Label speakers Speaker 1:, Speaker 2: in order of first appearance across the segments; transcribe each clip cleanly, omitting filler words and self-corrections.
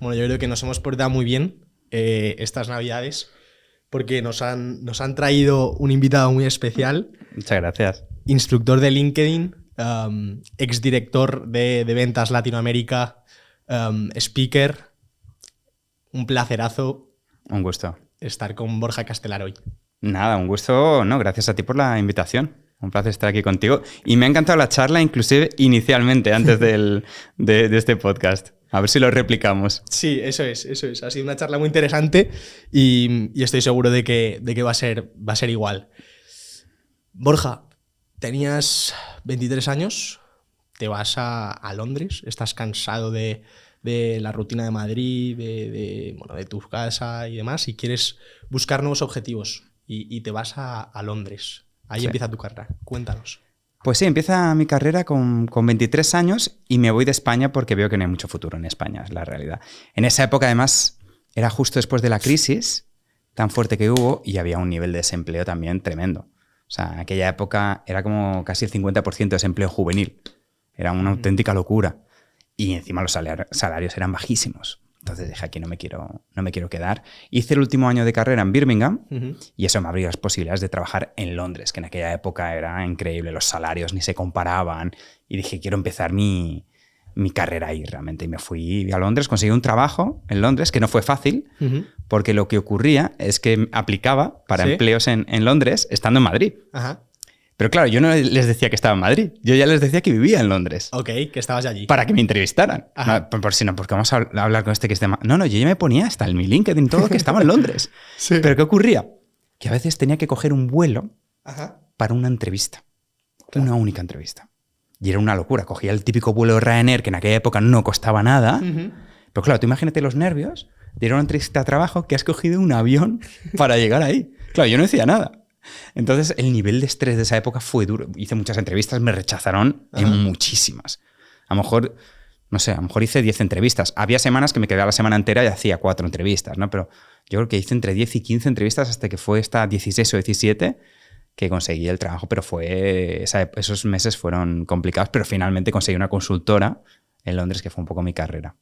Speaker 1: Bueno, yo creo que nos hemos portado muy bien estas Navidades porque nos han traído un invitado muy especial.
Speaker 2: Muchas gracias.
Speaker 1: Instructor de LinkedIn, exdirector de ventas Latinoamérica, speaker. Un placerazo.
Speaker 2: Un gusto.
Speaker 1: Estar con Borja Castelar hoy.
Speaker 2: Nada, un gusto. No, gracias a ti por la invitación. Un placer estar aquí contigo. Y me ha encantado la charla, inclusive inicialmente, antes de este podcast. A ver si lo replicamos.
Speaker 1: Sí, eso es. Ha sido una charla muy interesante y estoy seguro de que va a ser igual. Borja, tenías 23 años, te vas a Londres, estás cansado de la rutina de Madrid, de tu casa y demás, y quieres buscar nuevos objetivos y te vas a Londres. Ahí
Speaker 2: Sí.
Speaker 1: empieza tu carrera. Cuéntanos.
Speaker 2: Pues sí, empieza mi carrera con 23 años y me voy de España porque veo que no hay mucho futuro en España, es la realidad. En esa época, además, era justo después de la crisis tan fuerte que hubo y había un nivel de desempleo también tremendo. O sea, en aquella época era como casi el 50% de desempleo juvenil. Era una auténtica locura. Y encima los salarios eran bajísimos. Entonces dije, aquí no me quiero quedar. Hice el último año de carrera en Birmingham y eso me abrió las posibilidades de trabajar en Londres, que en aquella época era increíble. Los salarios ni se comparaban. Y dije, quiero empezar mi carrera ahí realmente. Y me fui a Londres, conseguí un trabajo en Londres, que no fue fácil, porque lo que ocurría es que aplicaba para empleos en Londres estando en Madrid.
Speaker 1: Ajá.
Speaker 2: Pero claro, yo no les decía que estaba en Madrid. Yo ya les decía que vivía en Londres.
Speaker 1: Ok, que estabas allí.
Speaker 2: Para que me entrevistaran.
Speaker 1: Ajá.
Speaker 2: Por si no, porque vamos a hablar con este que es de... No, yo ya me ponía hasta en mi LinkedIn todo que estaba en Londres.
Speaker 1: Sí.
Speaker 2: Pero ¿qué ocurría? Que a veces tenía que coger un vuelo
Speaker 1: Ajá.
Speaker 2: para una entrevista. Claro. Una única entrevista. Y era una locura. Cogía el típico vuelo de Ryanair, que en aquella época no costaba nada. Pero claro, tú imagínate los nervios de ir a una entrevista de trabajo que has cogido un avión para llegar ahí. Claro, yo no decía nada. Entonces, el nivel de estrés de esa época fue duro. Hice muchas entrevistas, me rechazaron en muchísimas. A lo mejor, no sé, a lo mejor hice 10 entrevistas. Había semanas que me quedaba la semana entera y hacía 4 entrevistas, ¿no? Pero yo creo que hice entre 10 y 15 entrevistas hasta que fue esta 16 o 17 que conseguí el trabajo. Pero esos meses fueron complicados, pero finalmente conseguí una consultora en Londres, que fue un poco mi carrera.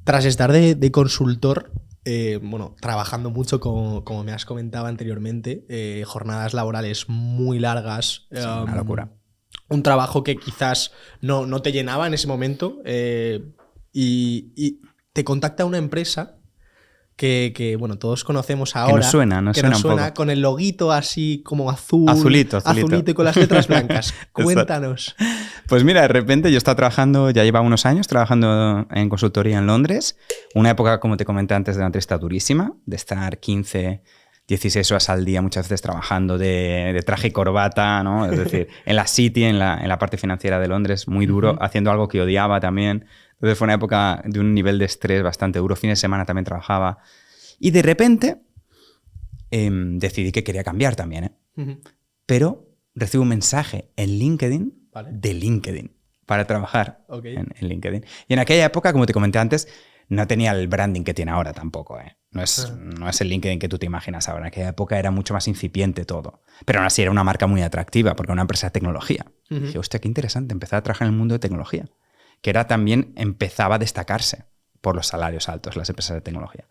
Speaker 1: Tras estar de consultor... trabajando mucho, como me has comentado anteriormente, jornadas laborales muy largas.
Speaker 2: Sí, una locura.
Speaker 1: Un trabajo que quizás no te llenaba en ese momento y te contacta una empresa que todos conocemos ahora.
Speaker 2: Que nos suena un poco.
Speaker 1: Con el loguito así como azul.
Speaker 2: Azulito.
Speaker 1: Y con las letras blancas. Cuéntanos.
Speaker 2: Pues mira, de repente yo estaba trabajando, ya llevaba unos años trabajando en consultoría en Londres. Una época, como te comenté antes, de una entrevista durísima, de estar 15, 16 horas al día muchas veces trabajando de traje y corbata, ¿no? Es decir, en la City, en la parte financiera de Londres, muy duro, haciendo algo que odiaba también. Entonces fue una época de un nivel de estrés bastante duro. Fines de semana también trabajaba. Y de repente decidí que quería cambiar también, ¿eh? Pero recibo un mensaje en LinkedIn, de LinkedIn, para trabajar en LinkedIn. Y en aquella época, como te comenté antes, no tenía el branding que tiene ahora tampoco, ¿eh? No es el LinkedIn que tú te imaginas ahora. En aquella época era mucho más incipiente todo. Pero aún así era una marca muy atractiva, porque era una empresa de tecnología. Y dije, hostia, qué interesante, empezar a trabajar en el mundo de tecnología. Que empezaba a destacarse por los salarios altos, las empresas de tecnología.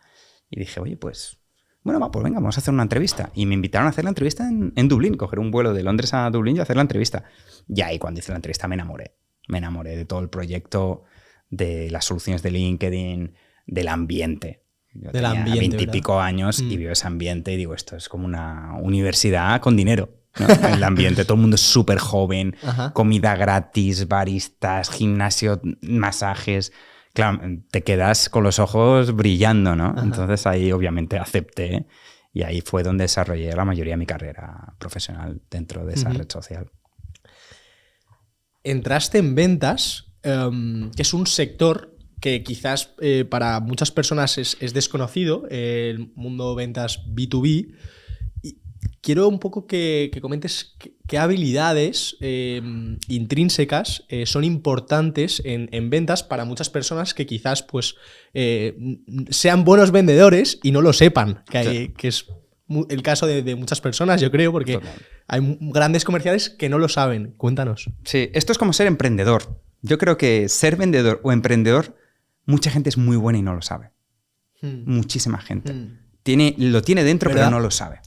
Speaker 2: Y dije, oye, pues venga, vamos a hacer una entrevista. Y me invitaron a hacer la entrevista en Dublín, coger un vuelo de Londres a Dublín y hacer la entrevista. Y ahí, cuando hice la entrevista, me enamoré. Me enamoré de todo el proyecto, de las soluciones de LinkedIn, del ambiente. Yo tenía 20 y pico años y veo ese ambiente y digo, esto es como una universidad con dinero, ¿no? El ambiente, todo el mundo es súper joven, comida gratis, baristas, gimnasio, masajes. Claro, te quedas con los ojos brillando, ¿no? Entonces ahí obviamente acepté y ahí fue donde desarrollé la mayoría de mi carrera profesional dentro de esa red social.
Speaker 1: Entraste en ventas, que es un sector que quizás para muchas personas es desconocido, el mundo ventas B2B. Y quiero un poco que comentes qué habilidades intrínsecas son importantes en ventas para muchas personas que quizás pues, sean buenos vendedores y no lo sepan, que es el caso de muchas personas, yo creo, porque hay grandes comerciales que no lo saben. Cuéntanos.
Speaker 2: Sí, esto es como ser emprendedor. Yo creo que ser vendedor o emprendedor mucha gente es muy buena y no lo sabe. Muchísima gente. Lo tiene dentro, ¿verdad? Pero no lo sabe.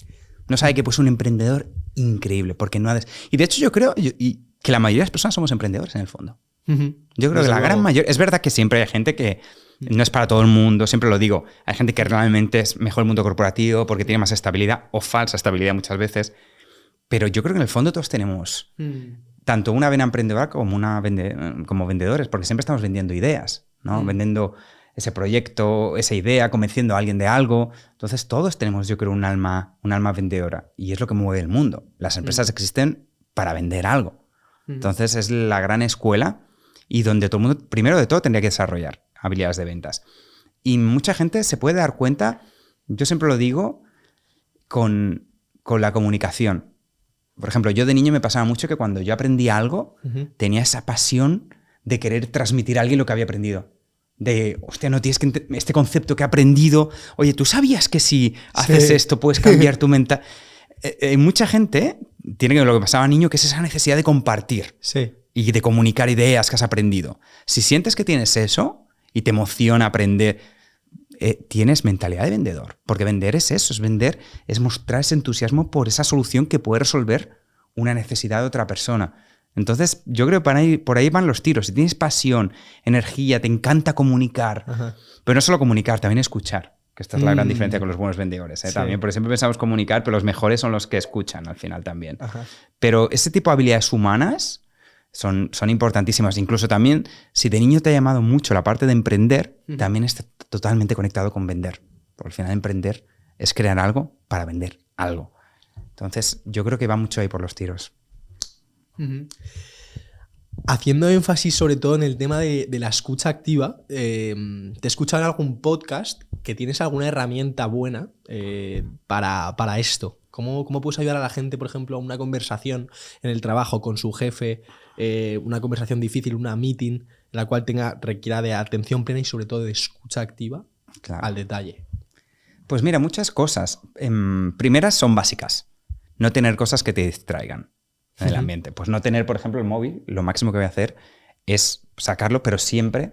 Speaker 2: No sabe que pues un emprendedor increíble, porque no ha... Y de hecho yo creo que la mayoría de las personas somos emprendedores en el fondo. Yo creo que la gran mayoría... Es verdad que siempre hay gente que no es para todo el mundo, siempre lo digo. Hay gente que realmente es mejor el mundo corporativo porque tiene más estabilidad o falsa estabilidad muchas veces. Pero yo creo que en el fondo todos tenemos tanto una vena emprendedora como vendedores, porque siempre estamos vendiendo ideas, ¿no? Vendiendo ese proyecto, esa idea, convenciendo a alguien de algo. Entonces todos tenemos, yo creo, un alma vendedora. Y es lo que mueve el mundo. Las empresas existen para vender algo. Entonces es la gran escuela y donde todo el mundo, primero de todo, tendría que desarrollar habilidades de ventas. Y mucha gente se puede dar cuenta, yo siempre lo digo, con la comunicación. Por ejemplo, yo de niño me pasaba mucho que cuando yo aprendía algo, tenía esa pasión de querer transmitir a alguien lo que había aprendido. De, hostia, no tienes que este concepto que he aprendido. Oye, ¿tú sabías que si haces esto puedes cambiar tu mental? Mucha gente tiene lo que pasaba a niño, que es esa necesidad de compartir y de comunicar ideas que has aprendido. Si sientes que tienes eso y te emociona aprender, tienes mentalidad de vendedor. Porque vender es eso, es vender, es mostrar ese entusiasmo por esa solución que puede resolver una necesidad de otra persona. Entonces, yo creo que por ahí van los tiros. Si tienes pasión, energía, te encanta comunicar, pero no solo comunicar, también escuchar, que esta es la gran diferencia con los buenos vendedores. También, porque siempre pensamos comunicar, pero los mejores son los que escuchan al final también. Pero ese tipo de habilidades humanas son importantísimas. Incluso también, si de niño te ha llamado mucho la parte de emprender, también está totalmente conectado con vender. Porque al final emprender es crear algo para vender algo. Entonces, yo creo que va mucho ahí por los tiros.
Speaker 1: Haciendo énfasis sobre todo en el tema de la escucha activa, te he escuchado en algún podcast que tienes alguna herramienta buena para esto. ¿Cómo puedes ayudar a la gente, por ejemplo, a una conversación en el trabajo con su jefe, una conversación difícil, una meeting, en la cual requiera de atención plena y sobre todo de escucha activa al detalle?
Speaker 2: Pues mira, muchas cosas. Primeras son básicas. No tener cosas que te distraigan en el ambiente. Pues no tener, por ejemplo, el móvil. Lo máximo que voy a hacer es sacarlo, pero siempre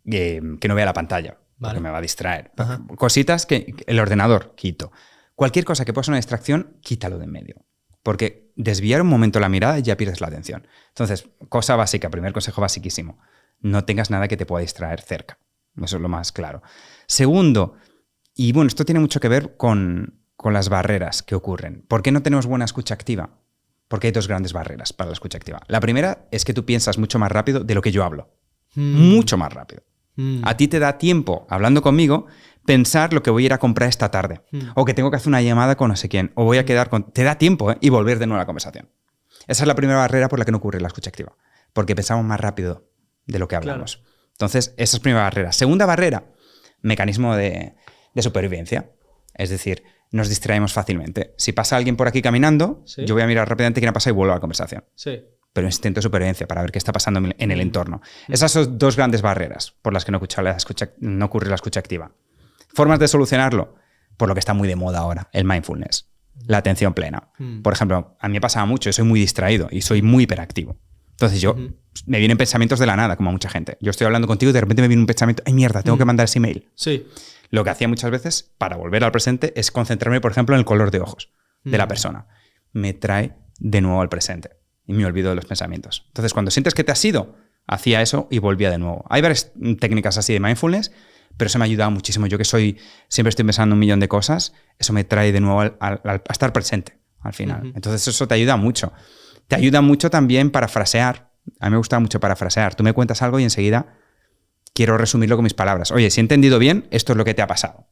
Speaker 2: que no vea la pantalla, porque me va a distraer. Cositas que el ordenador quito. Cualquier cosa que pueda ser una distracción, quítalo de en medio. Porque desviar un momento la mirada y ya pierdes la atención. Entonces, cosa básica, primer consejo basiquísimo. No tengas nada que te pueda distraer cerca. Eso es lo más claro. Segundo, y bueno, esto tiene mucho que ver con las barreras que ocurren. ¿Por qué no tenemos buena escucha activa? Porque hay dos grandes barreras para la escucha activa. La primera es que tú piensas mucho más rápido de lo que yo hablo. Mucho más rápido. A ti te da tiempo, hablando conmigo, pensar lo que voy a ir a comprar esta tarde. O que tengo que hacer una llamada con no sé quién. O voy a quedar con... Te da tiempo, y volver de nuevo a la conversación. Esa es la primera barrera por la que no ocurre la escucha activa. Porque pensamos más rápido de lo que hablamos. Claro. Entonces, esa es primera barrera. Segunda barrera, mecanismo de supervivencia. Es decir, nos distraemos fácilmente. Si pasa alguien por aquí caminando, yo voy a mirar rápidamente quién ha pasado y vuelvo a la conversación. Pero instinto de supervivencia para ver qué está pasando en el entorno. Esas son dos grandes barreras por las que no ocurre la escucha activa. Formas de solucionarlo, por lo que está muy de moda ahora, el mindfulness, la atención plena. Por ejemplo, a mí me pasaba mucho, yo soy muy distraído y soy muy hiperactivo. Entonces me vienen pensamientos de la nada, como a mucha gente. Yo estoy hablando contigo y de repente me viene un pensamiento, ¡ay mierda, tengo que mandar ese email! Lo que hacía muchas veces, para volver al presente, es concentrarme, por ejemplo, en el color de ojos de la persona. Me trae de nuevo al presente y me olvido de los pensamientos. Entonces, cuando sientes que te has ido, hacía eso y volvía de nuevo. Hay varias técnicas así de mindfulness, pero eso me ha ayudado muchísimo. Yo que siempre estoy pensando un millón de cosas, eso me trae de nuevo a estar presente al final. Entonces, eso te ayuda mucho. Te ayuda mucho también parafrasear. A mí me gusta mucho parafrasear. Tú me cuentas algo y enseguida quiero resumirlo con mis palabras. Oye, si he entendido bien, esto es lo que te ha pasado.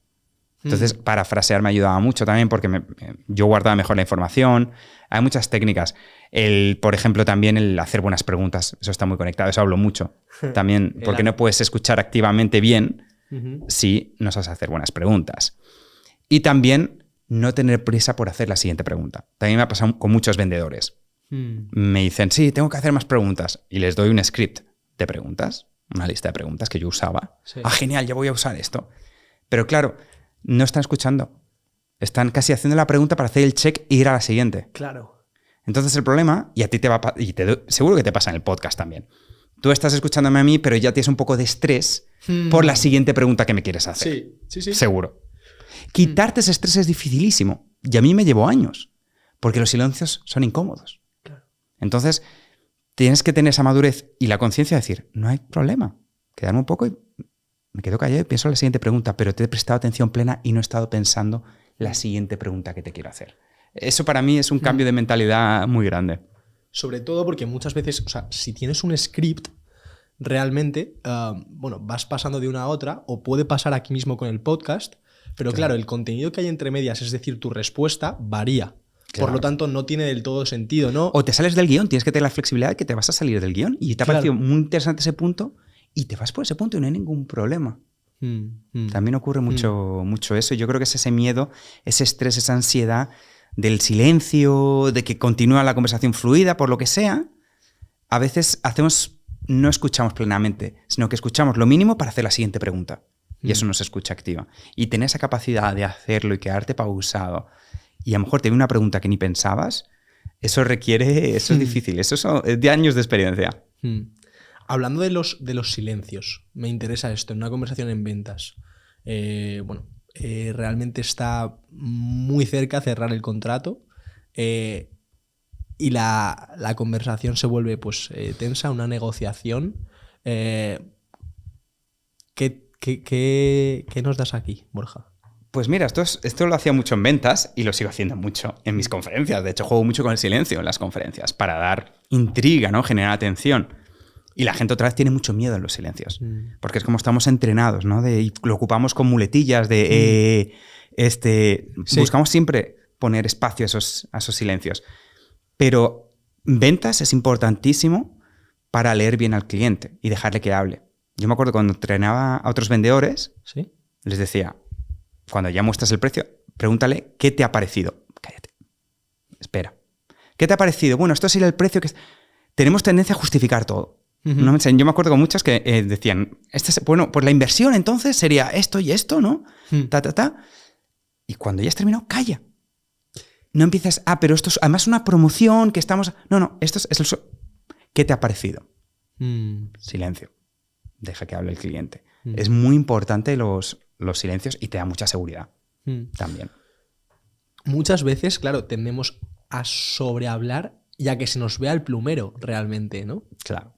Speaker 2: Entonces, parafrasear me ayudaba mucho también porque yo guardaba mejor la información. Hay muchas técnicas. Por ejemplo, también el hacer buenas preguntas. Eso está muy conectado. Eso hablo mucho. También, porque no puedes escuchar activamente bien si no sabes hacer buenas preguntas. Y también no tener prisa por hacer la siguiente pregunta. También me ha pasado con muchos vendedores. Me dicen, sí, tengo que hacer más preguntas. Y les doy un script de preguntas, una lista de preguntas que yo usaba. Genial, ya voy a usar esto. Pero claro, no están escuchando. Están casi haciendo la pregunta para hacer el check e ir a la siguiente.
Speaker 1: Claro.
Speaker 2: Entonces el problema, y a ti seguro que te pasa en el podcast también, Tú estás escuchándome a mí, pero ya tienes un poco de estrés por la siguiente pregunta que me quieres hacer.
Speaker 1: Sí.
Speaker 2: Seguro. Quitarte ese estrés es dificilísimo. Y a mí me llevó años. Porque los silencios son incómodos.
Speaker 1: Claro.
Speaker 2: Entonces, tienes que tener esa madurez y la conciencia de decir, no hay problema. Quedarme un poco y me quedo callado y pienso en la siguiente pregunta, pero te he prestado atención plena y no he estado pensando la siguiente pregunta que te quiero hacer. Eso para mí es un cambio de mentalidad muy grande.
Speaker 1: Sobre todo porque muchas veces, o sea, si tienes un script, realmente, vas pasando de una a otra, o puede pasar aquí mismo con el podcast, pero claro, el contenido que hay entre medias, es decir, tu respuesta, varía. Claro. Por lo tanto, no tiene del todo sentido, ¿no?
Speaker 2: O te sales del guión, tienes que tener la flexibilidad de que te vas a salir del guión y te ha parecido muy interesante ese punto y te vas por ese punto y no hay ningún problema. También ocurre mucho eso. Yo creo que es ese miedo, ese estrés, esa ansiedad del silencio, de que continúa la conversación fluida, por lo que sea. A veces no escuchamos plenamente, sino que escuchamos lo mínimo para hacer la siguiente pregunta. Y eso no se escucha activa. Y tener esa capacidad de hacerlo y quedarte pausado y a lo mejor te viene una pregunta que ni pensabas, eso es difícil, eso es de años de experiencia.
Speaker 1: Hablando de los silencios, me interesa esto, en una conversación en ventas. Realmente está muy cerca de cerrar el contrato y la conversación se vuelve tensa, una negociación. ¿Qué nos das aquí, Borja?
Speaker 2: Pues mira, esto lo hacía mucho en ventas y lo sigo haciendo mucho en mis conferencias. De hecho, juego mucho con el silencio en las conferencias para dar intriga, ¿no? Generar atención. Y la gente otra vez tiene mucho miedo en los silencios. Porque es como estamos entrenados, ¿no? Y lo ocupamos con muletillas Buscamos siempre poner espacio a esos silencios. Pero ventas es importantísimo para leer bien al cliente y dejarle que hable. Yo me acuerdo cuando entrenaba a otros vendedores,
Speaker 1: ¿sí?
Speaker 2: Les decía, cuando ya muestras el precio, pregúntale qué te ha parecido. Cállate. Espera. ¿Qué te ha parecido? Bueno, esto sería el precio que... Tenemos tendencia a justificar todo. ¿No? Yo me acuerdo con muchos que decían, pues la inversión entonces sería esto y esto, ¿no? Y cuando ya has terminado, calla. No empieces, pero esto es además una promoción que estamos... No, esto es el... ¿Qué te ha parecido? Silencio. Deja que hable el cliente. Es muy importante los silencios y te da mucha seguridad también.
Speaker 1: Muchas veces, claro, tendemos a sobrehablar y a que se nos vea el plumero realmente, ¿no?
Speaker 2: Claro.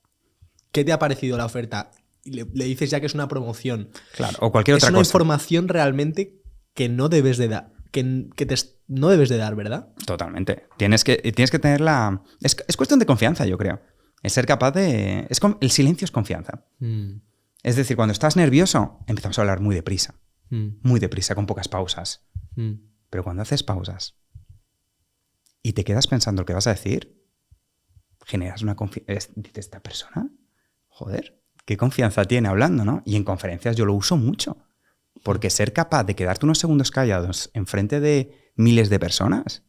Speaker 1: ¿Qué te ha parecido la oferta? Y le dices ya que es una promoción.
Speaker 2: Claro, o cualquier otra cosa.
Speaker 1: Es una información realmente que no debes de dar. No debes de dar, ¿verdad?
Speaker 2: Totalmente. Tienes que tener la... Es cuestión de confianza, yo creo. Es ser capaz de... El silencio es confianza. Es decir, cuando estás nervioso, empezamos a hablar muy deprisa. Muy deprisa, con pocas pausas. Pero cuando haces pausas y te quedas pensando lo que vas a decir, generas una confianza. Dices, esta persona, joder, qué confianza tiene hablando, ¿no? Y en conferencias yo lo uso mucho. Porque ser capaz de quedarte unos segundos callados enfrente de miles de personas,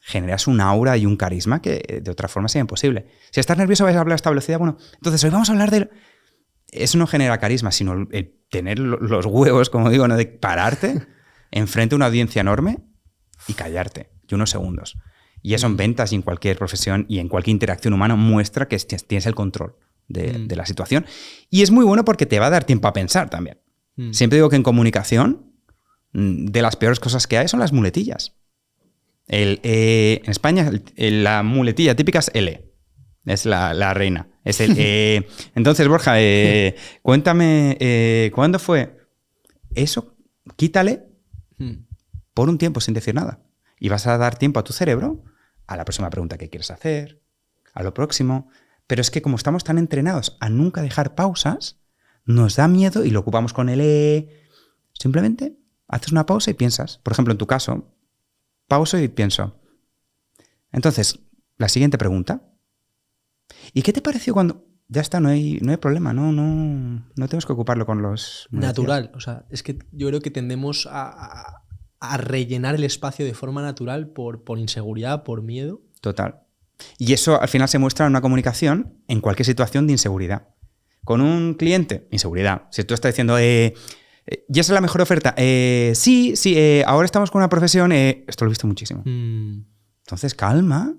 Speaker 2: generas un aura y un carisma que de otra forma sería imposible. Si estás nervioso vas a hablar a esta velocidad, bueno, entonces hoy vamos a hablar de... Eso no genera carisma, sino el tener los huevos, como digo, ¿no? De pararte enfrente de una audiencia enorme y callarte, y unos segundos. Y eso en ventas y en cualquier profesión y en cualquier interacción humana muestra que tienes el control de la situación. Y es muy bueno porque te va a dar tiempo a pensar también. Siempre digo que en comunicación, de las peores cosas que hay son las muletillas. En España, la muletilla típica es L. Es la reina. Es el, entonces, Borja, cuéntame, ¿cuándo fue? Eso, quítale por un tiempo sin decir nada. Y vas a dar tiempo a tu cerebro a la próxima pregunta que quieres hacer, a lo próximo. Pero es que como estamos tan entrenados a nunca dejar pausas, nos da miedo y lo ocupamos con el Simplemente haces una pausa y piensas. Por ejemplo, en tu caso, pauso y pienso. Entonces, la siguiente pregunta. ¿Y qué te pareció cuando...? Ya está, no hay problema, no tenemos que ocuparlo con los...
Speaker 1: Natural, o sea, es que yo creo que tendemos a rellenar el espacio de forma natural por inseguridad, por miedo.
Speaker 2: Total. Y eso al final se muestra en una comunicación en cualquier situación de inseguridad. Con un cliente, inseguridad. Si tú estás diciendo, ¿y esa es la mejor oferta? Sí, ahora estamos con una profesión, esto lo he visto muchísimo. Entonces, calma,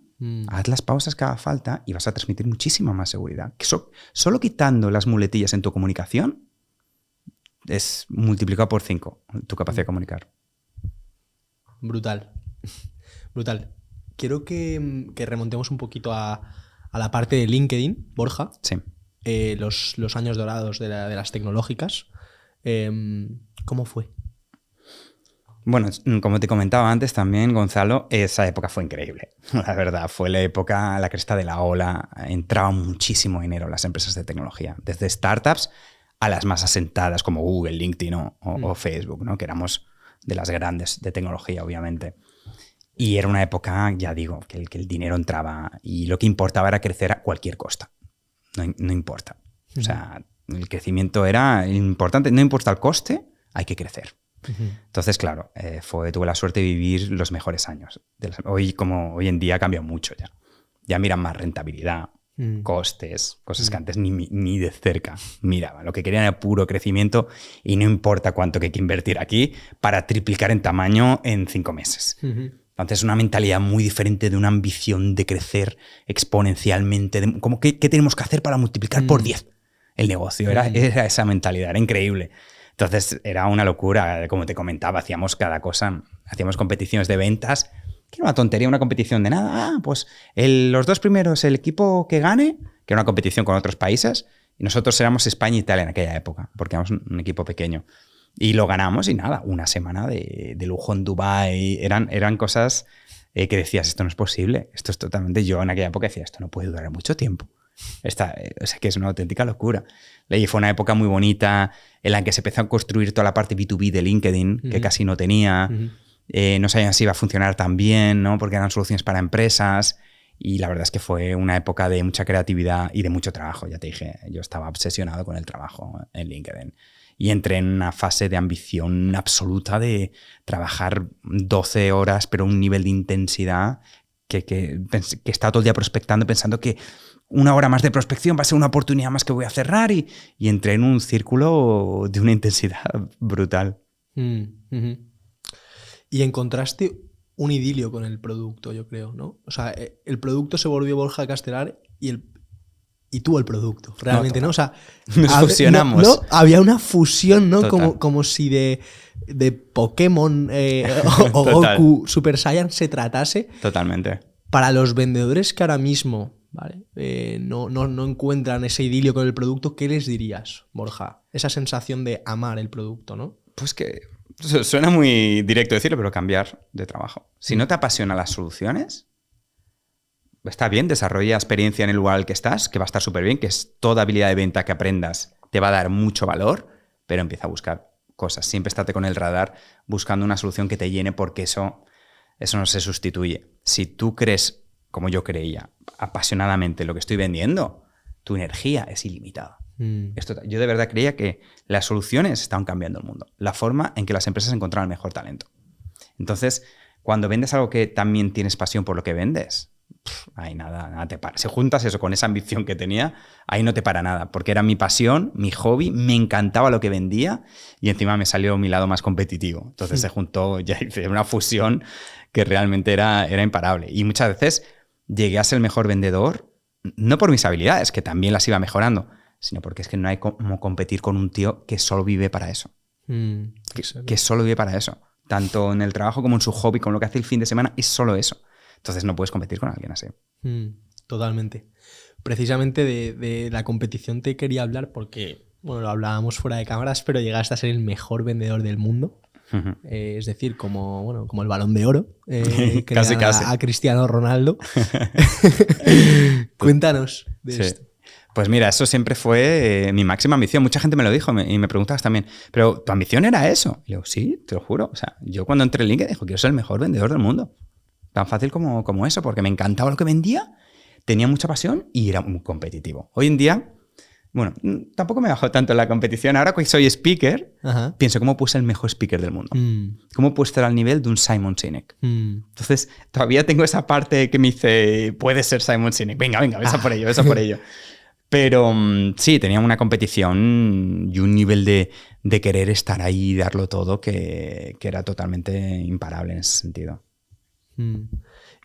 Speaker 2: Haz las pausas que haga falta y vas a transmitir muchísima más seguridad. Solo quitando las muletillas en tu comunicación es multiplicado por 5 tu capacidad de comunicar.
Speaker 1: Brutal. Brutal. Quiero que remontemos un poquito a la parte de LinkedIn, Borja.
Speaker 2: Sí.
Speaker 1: Los años dorados de las tecnológicas. ¿Cómo fue?
Speaker 2: Bueno, como te comentaba antes también, Gonzalo, esa época fue increíble. La verdad, fue la época, la cresta de la ola. Entraba muchísimo dinero en las empresas de tecnología. Desde startups a las más asentadas como Google, LinkedIn o Facebook, ¿no? Que éramos de las grandes de tecnología, obviamente. Y era una época, ya digo, que el dinero entraba y lo que importaba era crecer a cualquier costa. No importa. O sea, el crecimiento era importante. No importa el coste, hay que crecer. Entonces, claro, tuve la suerte de vivir los mejores años. Hoy en día ha cambiado mucho ya. Ya miran más rentabilidad, costes, cosas que antes ni de cerca miraban. Lo que querían era puro crecimiento y no importa cuánto que hay que invertir aquí para triplicar en tamaño en 5 meses. Entonces, una mentalidad muy diferente de una ambición de crecer exponencialmente. ¿Qué tenemos que hacer para multiplicar por 10 el negocio? Era esa mentalidad, era increíble. Entonces, era una locura. Como te comentaba, hacíamos cada cosa. Hacíamos competiciones de ventas, que era una tontería, una competición de nada. Pues los 2 primeros, el equipo que gane, que era una competición con otros países, y nosotros éramos España e Italia en aquella época, porque éramos un equipo pequeño. Y lo ganamos y nada, una semana de lujo en Dubái. Eran cosas que decías, esto no es posible. Esto es totalmente... Yo en aquella época decía, esto no puede durar mucho tiempo. O sea, que es una auténtica locura. Y fue una época muy bonita en la que se empezó a construir toda la parte B2B de LinkedIn, que casi no tenía. No sabían si iba a funcionar tan bien, ¿no? Porque eran soluciones para empresas. Y la verdad es que fue una época de mucha creatividad y de mucho trabajo. Ya te dije, yo estaba obsesionado con el trabajo en LinkedIn. Y entré en una fase de ambición absoluta de trabajar 12 horas, pero a un nivel de intensidad que estaba todo el día prospectando, pensando que 1 hora más de prospección va a ser una oportunidad más que voy a cerrar. Y entré en un círculo de una intensidad brutal.
Speaker 1: Y encontraste un idilio con el producto, yo creo, ¿no? O sea, el producto se volvió Borja Castelar y tú el producto, realmente, ¿no? O sea,
Speaker 2: nos fusionamos.
Speaker 1: No, había una fusión, ¿no? Como si de Pokémon o Goku Super Saiyan se tratase.
Speaker 2: Totalmente.
Speaker 1: Para los vendedores que ahora mismo, ¿vale? No encuentran ese idilio con el producto, ¿qué les dirías, Borja? Esa sensación de amar el producto, ¿no?
Speaker 2: Pues que suena muy directo decirlo, pero cambiar de trabajo. Si no te apasionan las soluciones, está bien, desarrolla experiencia en el lugar al que estás, que va a estar súper bien, que es toda habilidad de venta que aprendas te va a dar mucho valor, pero empieza a buscar cosas. Siempre estate con el radar buscando una solución que te llene, porque eso no se sustituye. Si tú crees, como yo creía, apasionadamente lo que estoy vendiendo, tu energía es ilimitada. Yo de verdad creía que las soluciones estaban cambiando el mundo. La forma en que las empresas encontraban el mejor talento. Entonces, cuando vendes algo que también tienes pasión por lo que vendes, ahí nada te para. Si juntas eso con esa ambición que tenía, ahí no te para nada, porque era mi pasión, mi hobby, me encantaba lo que vendía y encima me salió mi lado más competitivo. Entonces se juntó, ya hice una fusión que realmente era imparable. Y muchas veces llegué a ser el mejor vendedor, no por mis habilidades, que también las iba mejorando, sino porque es que no hay como competir con un tío que solo vive para eso. Que solo vive para eso. Tanto en el trabajo como en su hobby, con lo que hace el fin de semana, es solo eso. Entonces no puedes competir con alguien así.
Speaker 1: Totalmente. Precisamente de la competición te quería hablar porque, bueno, lo hablábamos fuera de cámaras, pero llegaste a ser el mejor vendedor del mundo. Es decir, como el Balón de Oro.
Speaker 2: Casi.
Speaker 1: A Cristiano Ronaldo. Cuéntanos de esto.
Speaker 2: Pues mira, eso siempre fue mi máxima ambición. Mucha gente me lo dijo y me preguntabas también, ¿pero tu ambición era eso? Y digo, sí, te lo juro. O sea, yo cuando entré en LinkedIn dijo, quiero ser el mejor vendedor del mundo. Tan fácil como eso, porque me encantaba lo que vendía, tenía mucha pasión y era muy competitivo. Hoy en día, bueno, tampoco me bajo tanto en la competición. Ahora que soy speaker, pienso, ¿cómo puedo ser el mejor speaker del mundo? ¿Cómo puedo estar al nivel de un Simon Sinek? Entonces, todavía tengo esa parte que me dice, puedes ser Simon Sinek. Venga, ves a por ello. Pero sí, tenía una competición y un nivel de querer estar ahí y darlo todo que era totalmente imparable en ese sentido.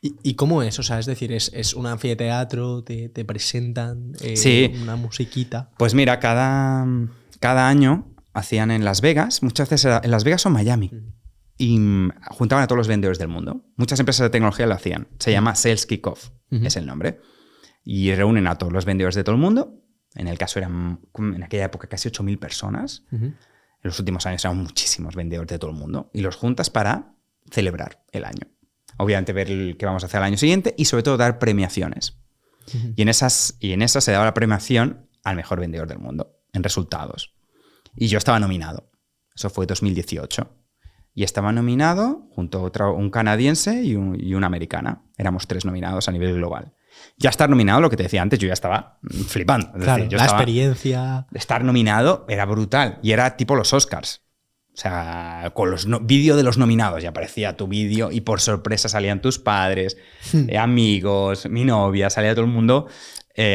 Speaker 1: ¿Y cómo es? O sea, es decir, ¿es un anfiteatro? ¿Te presentan
Speaker 2: Sí.
Speaker 1: una musiquita?
Speaker 2: Pues mira, cada año hacían en Las Vegas, muchas veces en Las Vegas o Miami, y juntaban a todos los vendedores del mundo. Muchas empresas de tecnología lo hacían. Se llama Sales Kickoff, es el nombre. Y reúnen a todos los vendedores de todo el mundo. En el caso eran, en aquella época, casi 8.000 personas. En los últimos años eran muchísimos vendedores de todo el mundo. Y los juntas para celebrar el año. Obviamente ver qué vamos a hacer al año siguiente y sobre todo dar premiaciones. Y en esas se daba la premiación al mejor vendedor del mundo, en resultados. Y yo estaba nominado. Eso fue 2018. Y estaba nominado junto a un canadiense y una americana. Éramos 3 nominados a nivel global. Ya estar nominado, lo que te decía antes, yo ya estaba flipando. Es
Speaker 1: claro,
Speaker 2: decir,
Speaker 1: la experiencia.
Speaker 2: Estar nominado era brutal. Y era tipo los Oscars. O sea, con los vídeos de los nominados, ya aparecía tu vídeo y por sorpresa salían tus padres, amigos, mi novia, salía todo el mundo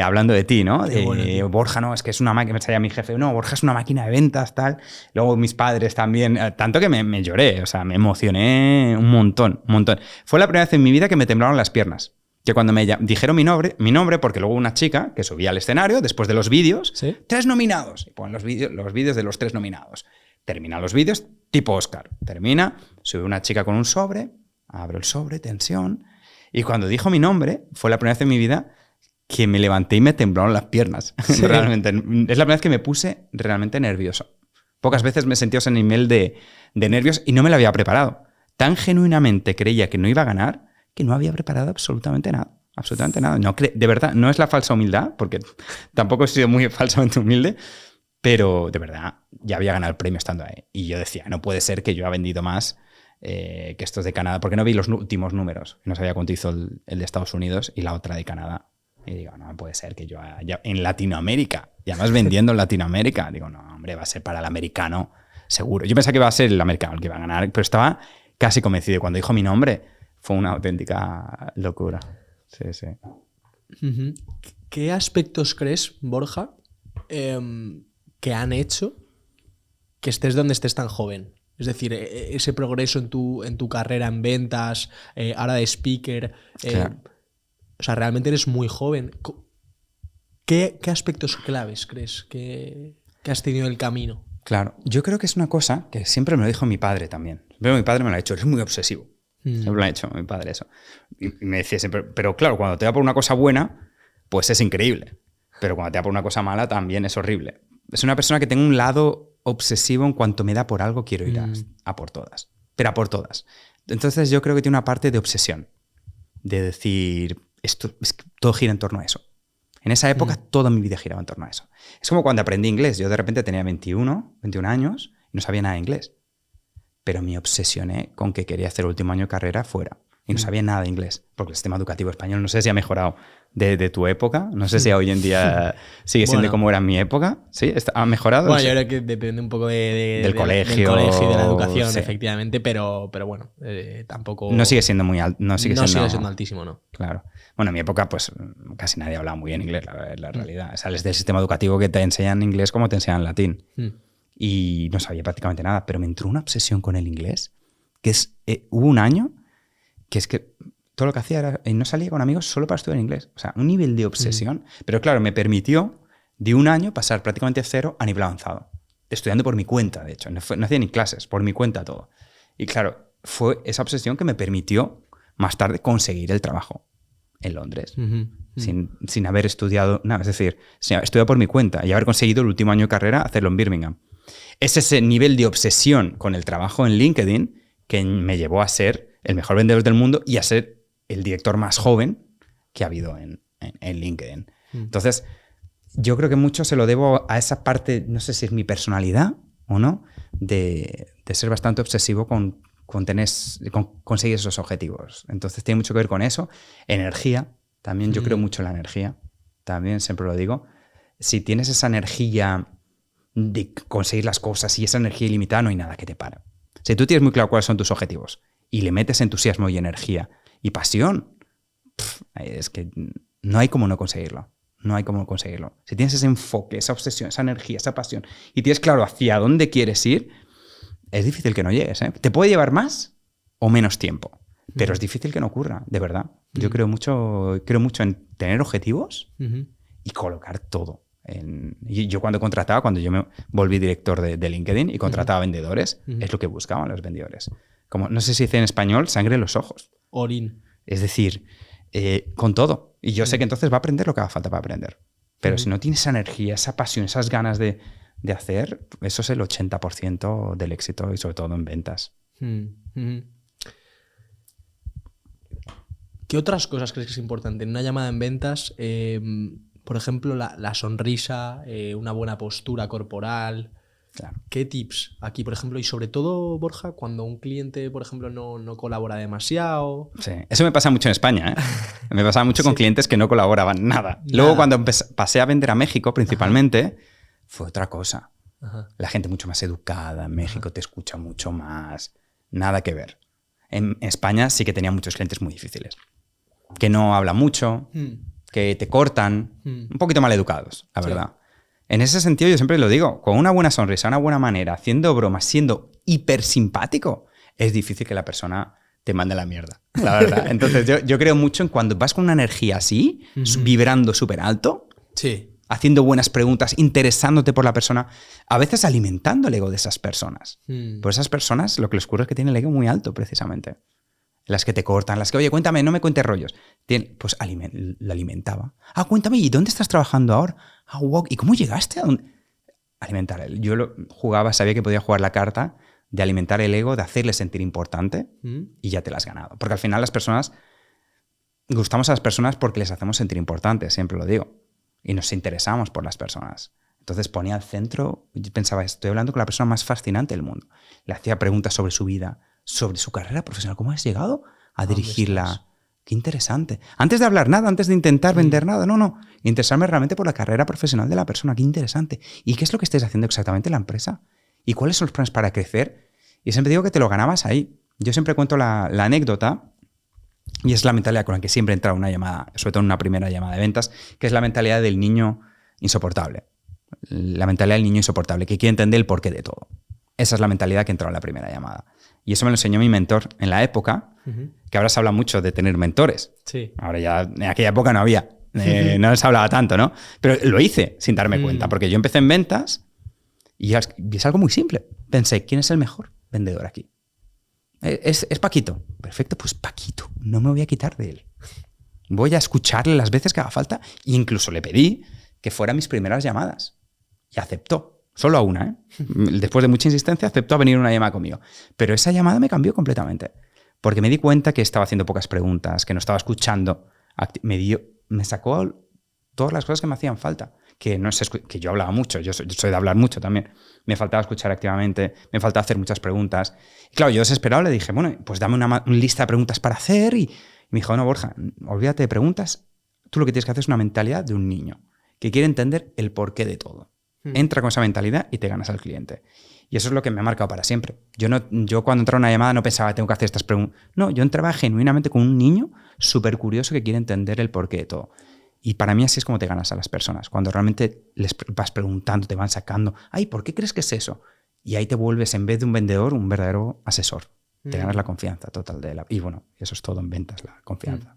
Speaker 2: hablando de ti, ¿no?
Speaker 1: Bueno,
Speaker 2: Borja, no, es que es una máquina, me salía mi jefe, no, Borja es una máquina de ventas, tal. Luego mis padres también, tanto que me lloré, o sea, me emocioné un montón, un montón. Fue la primera vez en mi vida que me temblaron las piernas. Que cuando me dijeron mi nombre, porque luego una chica que subía al escenario, después de los vídeos,
Speaker 1: ¿Sí?
Speaker 2: 3 nominados, y ponen los vídeos de los 3 nominados. Termina los vídeos, tipo Oscar. Termina, sube una chica con un sobre, abro el sobre, tensión. Y cuando dijo mi nombre, fue la primera vez en mi vida que me levanté y me temblaron las piernas. ¿Sí? Realmente. Es la primera vez que me puse realmente nervioso. Pocas veces me sentí ese nivel de nervios y no me lo había preparado. Tan genuinamente creía que no iba a ganar que no había preparado absolutamente nada. Absolutamente nada. No, de verdad, no es la falsa humildad, porque tampoco he sido muy falsamente humilde, pero de verdad ya había ganado el premio estando ahí. Y yo decía, no puede ser que yo haya vendido más que estos de Canadá, porque no vi los últimos números. No sabía cuánto hizo el de Estados Unidos y la otra de Canadá. Y digo, no puede ser que yo haya, en Latinoamérica, y además vendiendo en Latinoamérica, digo, no, hombre, va a ser para el americano, seguro. Yo pensaba que iba a ser el americano el que iba a ganar, pero estaba casi convencido. Y cuando dijo mi nombre, fue una auténtica locura. Sí, sí.
Speaker 1: ¿Qué aspectos crees, Borja, que han hecho que estés donde estés tan joven? Es decir, ese progreso en tu carrera en ventas, ahora de speaker.
Speaker 2: Claro.
Speaker 1: O sea, realmente eres muy joven. ¿Qué aspectos claves crees que has tenido en el camino?
Speaker 2: Claro, yo creo que es una cosa que siempre me lo dijo mi padre también. Pero mi padre me lo ha dicho, eres muy obsesivo. Siempre lo ha hecho mi padre eso. Y me decía siempre, pero claro, cuando te da por una cosa buena, pues es increíble. Pero cuando te da por una cosa mala, también es horrible. Es una persona que tengo un lado obsesivo. En cuanto me da por algo, quiero ir a por todas. Pero a por todas. Entonces yo creo que tiene una parte de obsesión. De decir, esto, es que todo gira en torno a eso. En esa época toda mi vida giraba en torno a eso. Es como cuando aprendí inglés. Yo de repente tenía 21 años y no sabía nada de inglés. Pero me obsesioné con que quería hacer el último año de carrera fuera. Y no sabía nada de inglés. Porque el sistema educativo español, no sé si ha mejorado de tu época. No sé si hoy en día sigue siendo como era en mi época. ¿Sí? ¿Ha mejorado?
Speaker 1: Bueno, yo creo que depende un poco
Speaker 2: del colegio
Speaker 1: y de la educación,
Speaker 2: sí.
Speaker 1: Efectivamente. Pero bueno, tampoco...
Speaker 2: No sigue siendo muy alto. No sigue
Speaker 1: siendo altísimo, ¿no?
Speaker 2: Claro. Bueno, en mi época, pues casi nadie hablaba muy bien inglés, la realidad. Sales del sistema educativo que te enseñan inglés como te enseñan latín. Y no sabía prácticamente nada, pero me entró una obsesión con el inglés, que es, hubo un año que es que todo lo que hacía era, no salía con amigos solo para estudiar inglés. O sea, un nivel de obsesión. Pero claro, me permitió de un año pasar prácticamente a 0 a nivel avanzado. Estudiando por mi cuenta, de hecho. No hacía ni clases, por mi cuenta todo. Y claro, fue esa obsesión que me permitió más tarde conseguir el trabajo en Londres. Sin haber estudiado nada. Es decir, sin haber estudiado por mi cuenta y haber conseguido el último año de carrera hacerlo en Birmingham. Es ese nivel de obsesión con el trabajo en LinkedIn que me llevó a ser el mejor vendedor del mundo y a ser el director más joven que ha habido en LinkedIn. Entonces, yo creo que mucho se lo debo a esa parte, no sé si es mi personalidad o no, de ser bastante obsesivo con conseguir esos objetivos. Entonces, tiene mucho que ver con eso. Energía, también yo creo mucho en la energía. También siempre lo digo. Si tienes esa energía de conseguir las cosas y esa energía ilimitada, no hay nada que te para. Si tú tienes muy claro cuáles son tus objetivos y le metes entusiasmo y energía y pasión, es que no hay cómo no conseguirlo. No hay cómo no conseguirlo. Si tienes ese enfoque, esa obsesión, esa energía, esa pasión y tienes claro hacia dónde quieres ir, es difícil que no llegues, ¿eh? Te puede llevar más o menos tiempo, Pero es difícil que no ocurra, de verdad. Yo creo mucho en tener objetivos y colocar todo. Y yo cuando yo me volví director de LinkedIn y contrataba vendedores, es lo que buscaban los vendedores. Como, no sé si dice en español, sangre en los ojos.
Speaker 1: Orin.
Speaker 2: Es decir, con todo. Y yo sé que entonces va a aprender lo que haga falta para aprender. Pero si no tienes esa energía, esa pasión, esas ganas de hacer, eso es el 80% del éxito y sobre todo en ventas.
Speaker 1: ¿Qué otras cosas crees que es importante en una llamada en ventas? Por ejemplo, la sonrisa, una buena postura corporal.
Speaker 2: Claro.
Speaker 1: ¿Qué tips aquí, por ejemplo? Y sobre todo, Borja, cuando un cliente, por ejemplo, no colabora demasiado.
Speaker 2: Sí, eso me pasa mucho en España, ¿eh? Me pasaba mucho con clientes que no colaboraban nada. Luego, cuando pasé a vender a México, principalmente, fue otra cosa. La gente mucho más educada. En México te escucha mucho más. Nada que ver. En España sí que tenía muchos clientes muy difíciles. Que no hablan mucho, que te cortan, un poquito mal educados, la verdad. En ese sentido, yo siempre lo digo, con una buena sonrisa, una buena manera, haciendo bromas, siendo hiper simpático, es difícil que la persona te mande la mierda, la verdad. Entonces, yo creo mucho en cuando vas con una energía así, vibrando súper alto, haciendo buenas preguntas, interesándote por la persona, a veces alimentando el ego de esas personas. Pues esas personas, lo que les ocurre es que tienen el ego muy alto, precisamente. Las que te cortan, las que, oye, cuéntame, no me cuentes rollos. Pues la alimentaba. Cuéntame, ¿y dónde estás trabajando ahora? Wow, ¿y cómo llegaste a dónde? Alimentar. Yo sabía que podía jugar la carta de alimentar el ego, de hacerle sentir importante y ya te la has ganado. Porque al final gustamos a las personas porque les hacemos sentir importantes, siempre lo digo. Y nos interesamos por las personas. Entonces ponía al centro, y pensaba, estoy hablando con la persona más fascinante del mundo. Le hacía preguntas sobre su vida, sobre su carrera profesional. ¿Cómo has llegado a dirigirla? Qué interesante. Antes de hablar nada, antes de intentar vender nada, no. Interesarme realmente por la carrera profesional de la persona. Qué interesante. ¿Y qué es lo que estáis haciendo exactamente en la empresa? ¿Y cuáles son los planes para crecer? Y siempre digo que te lo ganabas ahí. Yo siempre cuento la anécdota, y es la mentalidad con la que siempre entra una llamada, sobre todo en una primera llamada de ventas, que es la mentalidad del niño insoportable. La mentalidad del niño insoportable, que quiere entender el porqué de todo. Esa es la mentalidad que entró en la primera llamada. Y eso me lo enseñó mi mentor en la época, que ahora se habla mucho de tener mentores.
Speaker 1: Sí.
Speaker 2: Ahora ya, en aquella época no había, no se hablaba tanto, ¿no? Pero lo hice sin darme cuenta, porque yo empecé en ventas y es algo muy simple. Pensé, ¿quién es el mejor vendedor aquí? Es Paquito. Perfecto, pues Paquito, no me voy a quitar de él. Voy a escucharle las veces que haga falta e incluso le pedí que fueran mis primeras llamadas. Y aceptó. Solo a una, ¿eh? Después de mucha insistencia, aceptó a venir una llamada conmigo. Pero esa llamada me cambió completamente. Porque me di cuenta que estaba haciendo pocas preguntas, que no estaba escuchando. Me sacó todas las cosas que me hacían falta. Que yo hablaba mucho, yo soy de hablar mucho también. Me faltaba escuchar activamente, me faltaba hacer muchas preguntas. Y claro, yo desesperado le dije, bueno, pues dame una lista de preguntas para hacer. Y me dijo, no, Borja, olvídate de preguntas. Tú lo que tienes que hacer es una mentalidad de un niño que quiere entender el porqué de todo. Entra con esa mentalidad y te ganas al cliente. Y eso es lo que me ha marcado para siempre. Yo cuando entraba a una llamada no pensaba, tengo que hacer estas preguntas. No, yo entraba genuinamente con un niño súper curioso que quiere entender el porqué de todo. Y para mí así es como te ganas a las personas. Cuando realmente les vas preguntando, te van sacando, ¿por qué crees que es eso? Y ahí te vuelves, en vez de un vendedor, un verdadero asesor. Te ganas la confianza total de y bueno, eso es todo en ventas, la confianza.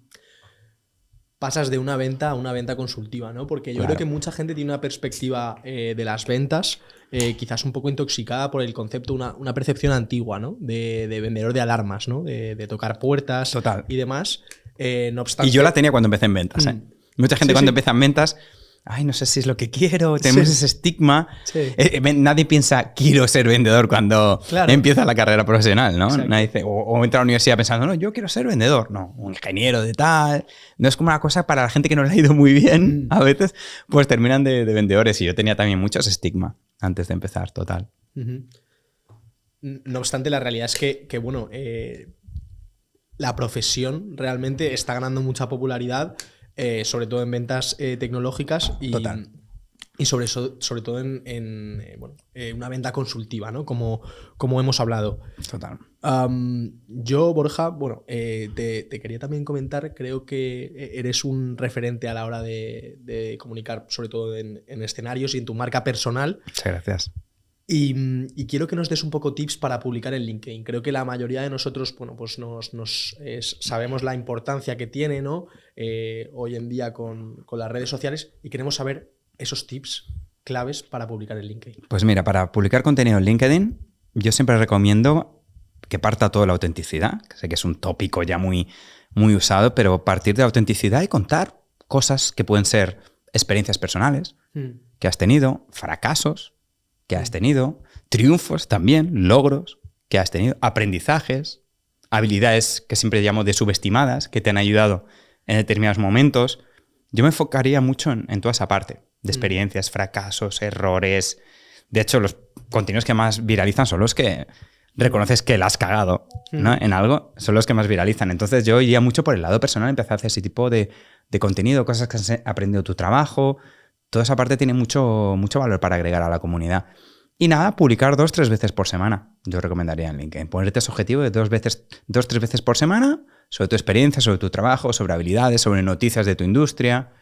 Speaker 1: Pasas de una venta a una venta consultiva, ¿no? Porque yo creo que mucha gente tiene una perspectiva de las ventas quizás un poco intoxicada por el concepto, una percepción antigua, ¿no? De vendedor de alarmas, ¿no? De tocar puertas.
Speaker 2: Total.
Speaker 1: Y demás. No obstante...
Speaker 2: Y yo la tenía cuando empecé en ventas, ¿eh? Mucha gente cuando empieza en ventas, no sé si es lo que quiero, tenemos ese estigma. Sí. Nadie piensa, quiero ser vendedor cuando empieza la carrera profesional, ¿no? Exacto. Nadie dice, o entra a la universidad pensando, no, yo quiero ser vendedor. No, un ingeniero de tal. No es como una cosa para la gente que no le ha ido muy bien, a veces, pues terminan de vendedores. Y yo tenía también mucho ese estigma antes de empezar, total.
Speaker 1: No obstante, la realidad es que bueno, la profesión realmente está ganando mucha popularidad. Sobre todo en ventas tecnológicas y sobre todo en una venta consultiva, ¿no? Como hemos hablado.
Speaker 2: Total.
Speaker 1: Yo, Borja, te quería también comentar, creo que eres un referente a la hora de comunicar, sobre todo en escenarios y en tu marca personal.
Speaker 2: Muchas gracias.
Speaker 1: Y quiero que nos des un poco tips para publicar en LinkedIn. Creo que la mayoría de nosotros, bueno, pues sabemos la importancia que tiene, ¿no? Hoy en día con las redes sociales, y queremos saber esos tips claves para publicar en LinkedIn.
Speaker 2: Pues mira, para publicar contenido en LinkedIn, yo siempre recomiendo que parta todo de la autenticidad. Sé que es un tópico ya muy, muy usado, pero partir de la autenticidad y contar cosas que pueden ser experiencias personales que has tenido, fracasos que has tenido, triunfos también, logros que has tenido, aprendizajes, habilidades que siempre llamo de subestimadas, que te han ayudado en determinados momentos. Yo me enfocaría mucho en toda esa parte de experiencias, fracasos, errores. De hecho, los contenidos que más viralizan son los que reconoces que la has cagado, ¿no? En algo, son los que más viralizan. Entonces yo iría mucho por el lado personal, empecé a hacer ese tipo de contenido, cosas que has aprendido tu trabajo. Toda esa parte tiene mucho valor para agregar a la comunidad. Y nada, publicar 2-3 veces por semana. Yo recomendaría en LinkedIn. Ponerte ese objetivo de 2-3 veces por semana sobre tu experiencia, sobre tu trabajo, sobre habilidades, sobre noticias de tu industria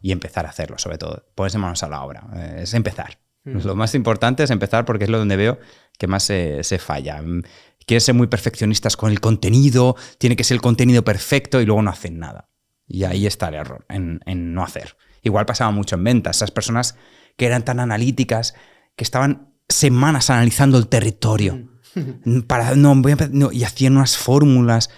Speaker 2: y empezar a hacerlo, sobre todo. Ponerse manos a la obra. Es empezar. Lo más importante es empezar porque es lo donde veo que más se falla. Quieren ser muy perfeccionistas con el contenido, tiene que ser el contenido perfecto y luego no hacen nada. Y ahí está el error, en no hacer. Igual pasaba mucho en ventas. Esas personas que eran tan analíticas, que estaban semanas analizando el territorio y hacían unas fórmulas.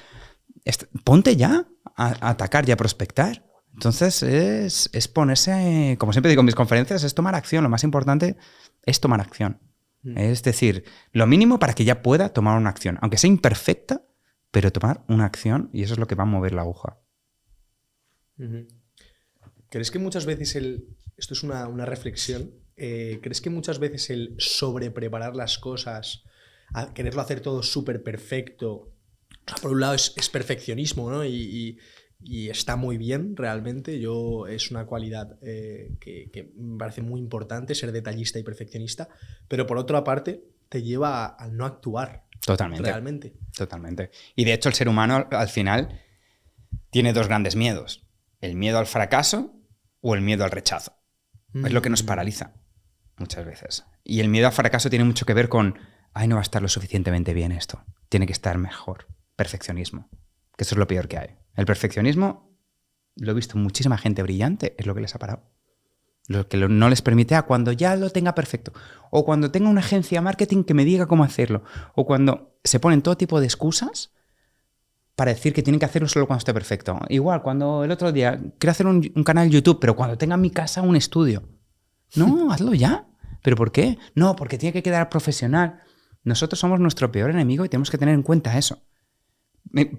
Speaker 2: Ponte ya a atacar y a prospectar. Entonces es ponerse, como siempre digo en mis conferencias, es tomar acción. Lo más importante es tomar acción. Es decir, lo mínimo para que ya pueda tomar una acción, aunque sea imperfecta, pero tomar una acción, y eso es lo que va a mover la aguja.
Speaker 1: ¿Crees que muchas veces esto es una reflexión, ¿crees que muchas veces el sobrepreparar las cosas, quererlo hacer todo súper perfecto, por un lado es perfeccionismo, ¿no? Y está muy bien realmente, es una cualidad que me parece muy importante, ser detallista y perfeccionista, pero por otra parte te lleva a no actuar.
Speaker 2: Totalmente.
Speaker 1: Realmente.
Speaker 2: Totalmente. Y de hecho el ser humano al final tiene dos grandes miedos. El miedo al fracaso o el miedo al rechazo. Es lo que nos paraliza muchas veces. Y el miedo al fracaso tiene mucho que ver con, no va a estar lo suficientemente bien esto. Tiene que estar mejor. Perfeccionismo. Que eso es lo peor que hay. El perfeccionismo, lo he visto en muchísima gente brillante, es lo que les ha parado. Lo que no les permite cuando ya lo tenga perfecto. O cuando tenga una agencia de marketing que me diga cómo hacerlo. O cuando se ponen todo tipo de excusas para decir que tienen que hacerlo solo cuando esté perfecto. Igual, cuando el otro día quiero hacer un canal de YouTube, pero cuando tenga en mi casa un estudio. No, hazlo ya. ¿Pero por qué? No, porque tiene que quedar profesional. Nosotros somos nuestro peor enemigo y tenemos que tener en cuenta eso.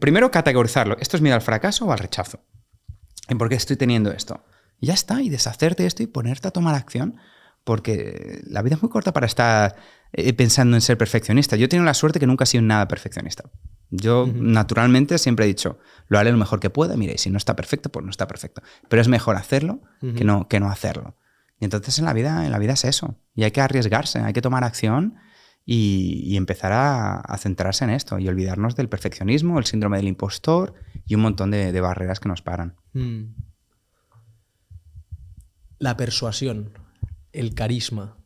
Speaker 2: Primero, categorizarlo. ¿Esto es miedo al fracaso o al rechazo? ¿Y por qué estoy teniendo esto? Y ya está, y deshacerte de esto y ponerte a tomar acción, porque la vida es muy corta para estar pensando en ser perfeccionista. Yo he tenido la suerte que nunca he sido nada perfeccionista. Yo naturalmente siempre he dicho, lo haré lo mejor que pueda, mira, y si no está perfecto, pues no está perfecto. Pero es mejor hacerlo que no hacerlo. Y entonces en la vida es eso. Y hay que arriesgarse, hay que tomar acción y empezar a centrarse en esto y olvidarnos del perfeccionismo, el síndrome del impostor y un montón de barreras que nos paran.
Speaker 1: La persuasión, el carisma,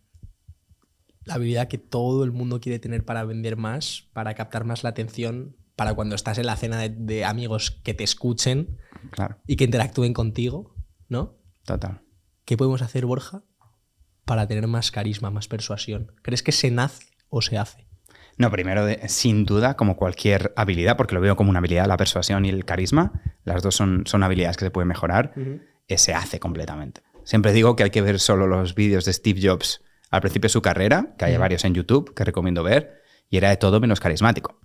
Speaker 1: la habilidad que todo el mundo quiere tener para vender más, para captar más la atención, para cuando estás en la cena de amigos que te escuchen,
Speaker 2: claro,
Speaker 1: y que interactúen contigo, ¿no?
Speaker 2: Total.
Speaker 1: ¿Qué podemos hacer, Borja, para tener más carisma, más persuasión? ¿Crees que se nace o se hace?
Speaker 2: No, primero, sin duda, como cualquier habilidad, porque lo veo como una habilidad, la persuasión y el carisma, las dos son habilidades que se pueden mejorar, se hace completamente. Siempre digo que hay que ver solo los vídeos de Steve Jobs al principio de su carrera, que hay varios en YouTube que recomiendo ver, y era de todo menos carismático.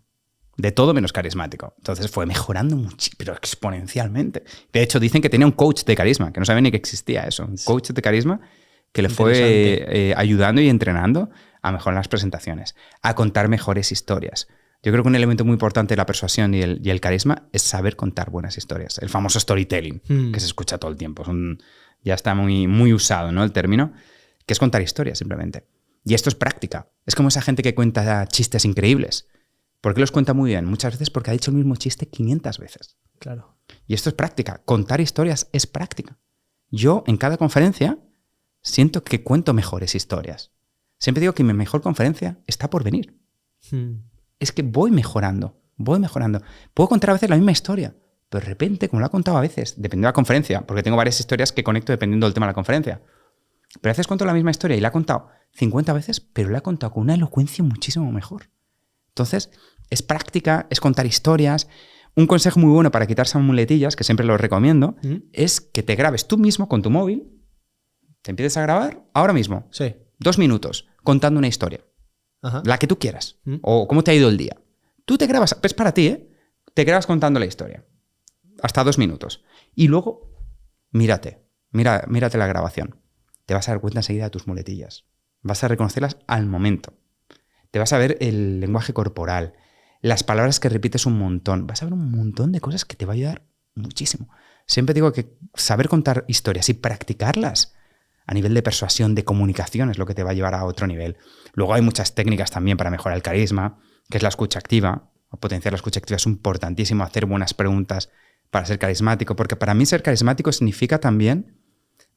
Speaker 2: De todo menos carismático. Entonces fue mejorando mucho, pero exponencialmente. De hecho, dicen que tenía un coach de carisma, que no sabía ni que existía eso. Un coach de carisma que le fue ayudando y entrenando a mejorar las presentaciones, a contar mejores historias. Yo creo que un elemento muy importante de la persuasión y el carisma es saber contar buenas historias. El famoso storytelling, que se escucha todo el tiempo. Ya está muy, muy usado, ¿no? El término, que es contar historias simplemente. Y esto es práctica. Es como esa gente que cuenta chistes increíbles. ¿Por qué los cuenta muy bien? Muchas veces porque ha dicho el mismo chiste 500 veces.
Speaker 1: Claro.
Speaker 2: Y esto es práctica. Contar historias es práctica. Yo, en cada conferencia, siento que cuento mejores historias. Siempre digo que mi mejor conferencia está por venir. Es que voy mejorando. Puedo contar a veces la misma historia, pero de repente, como lo he contado a veces, dependiendo de la conferencia, porque tengo varias historias que conecto dependiendo del tema de la conferencia, pero a veces cuento la misma historia y la he contado 50 veces, pero la he contado con una elocuencia muchísimo mejor. Entonces, es práctica, es contar historias. Un consejo muy bueno para quitarse muletillas, que siempre lo recomiendo, es que te grabes tú mismo con tu móvil, te empieces a grabar ahora mismo,
Speaker 1: Sí.
Speaker 2: 2 minutos, contando una historia,
Speaker 1: Ajá.
Speaker 2: la que tú quieras, o cómo te ha ido el día. Tú te grabas, es para ti, ¿eh? Te grabas contando la historia, hasta 2 minutos, y luego mírate la grabación. Te vas a dar cuenta enseguida de tus muletillas, vas a reconocerlas al momento, te vas a ver el lenguaje corporal, las palabras que repites un montón. Vas a ver un montón de cosas que te va a ayudar muchísimo. Siempre digo que saber contar historias y practicarlas a nivel de persuasión, de comunicación, es lo que te va a llevar a otro nivel. Luego hay muchas técnicas también para mejorar el carisma, que es la escucha activa. Potenciar la escucha activa es importantísimo, hacer buenas preguntas para ser carismático, porque para mí ser carismático significa también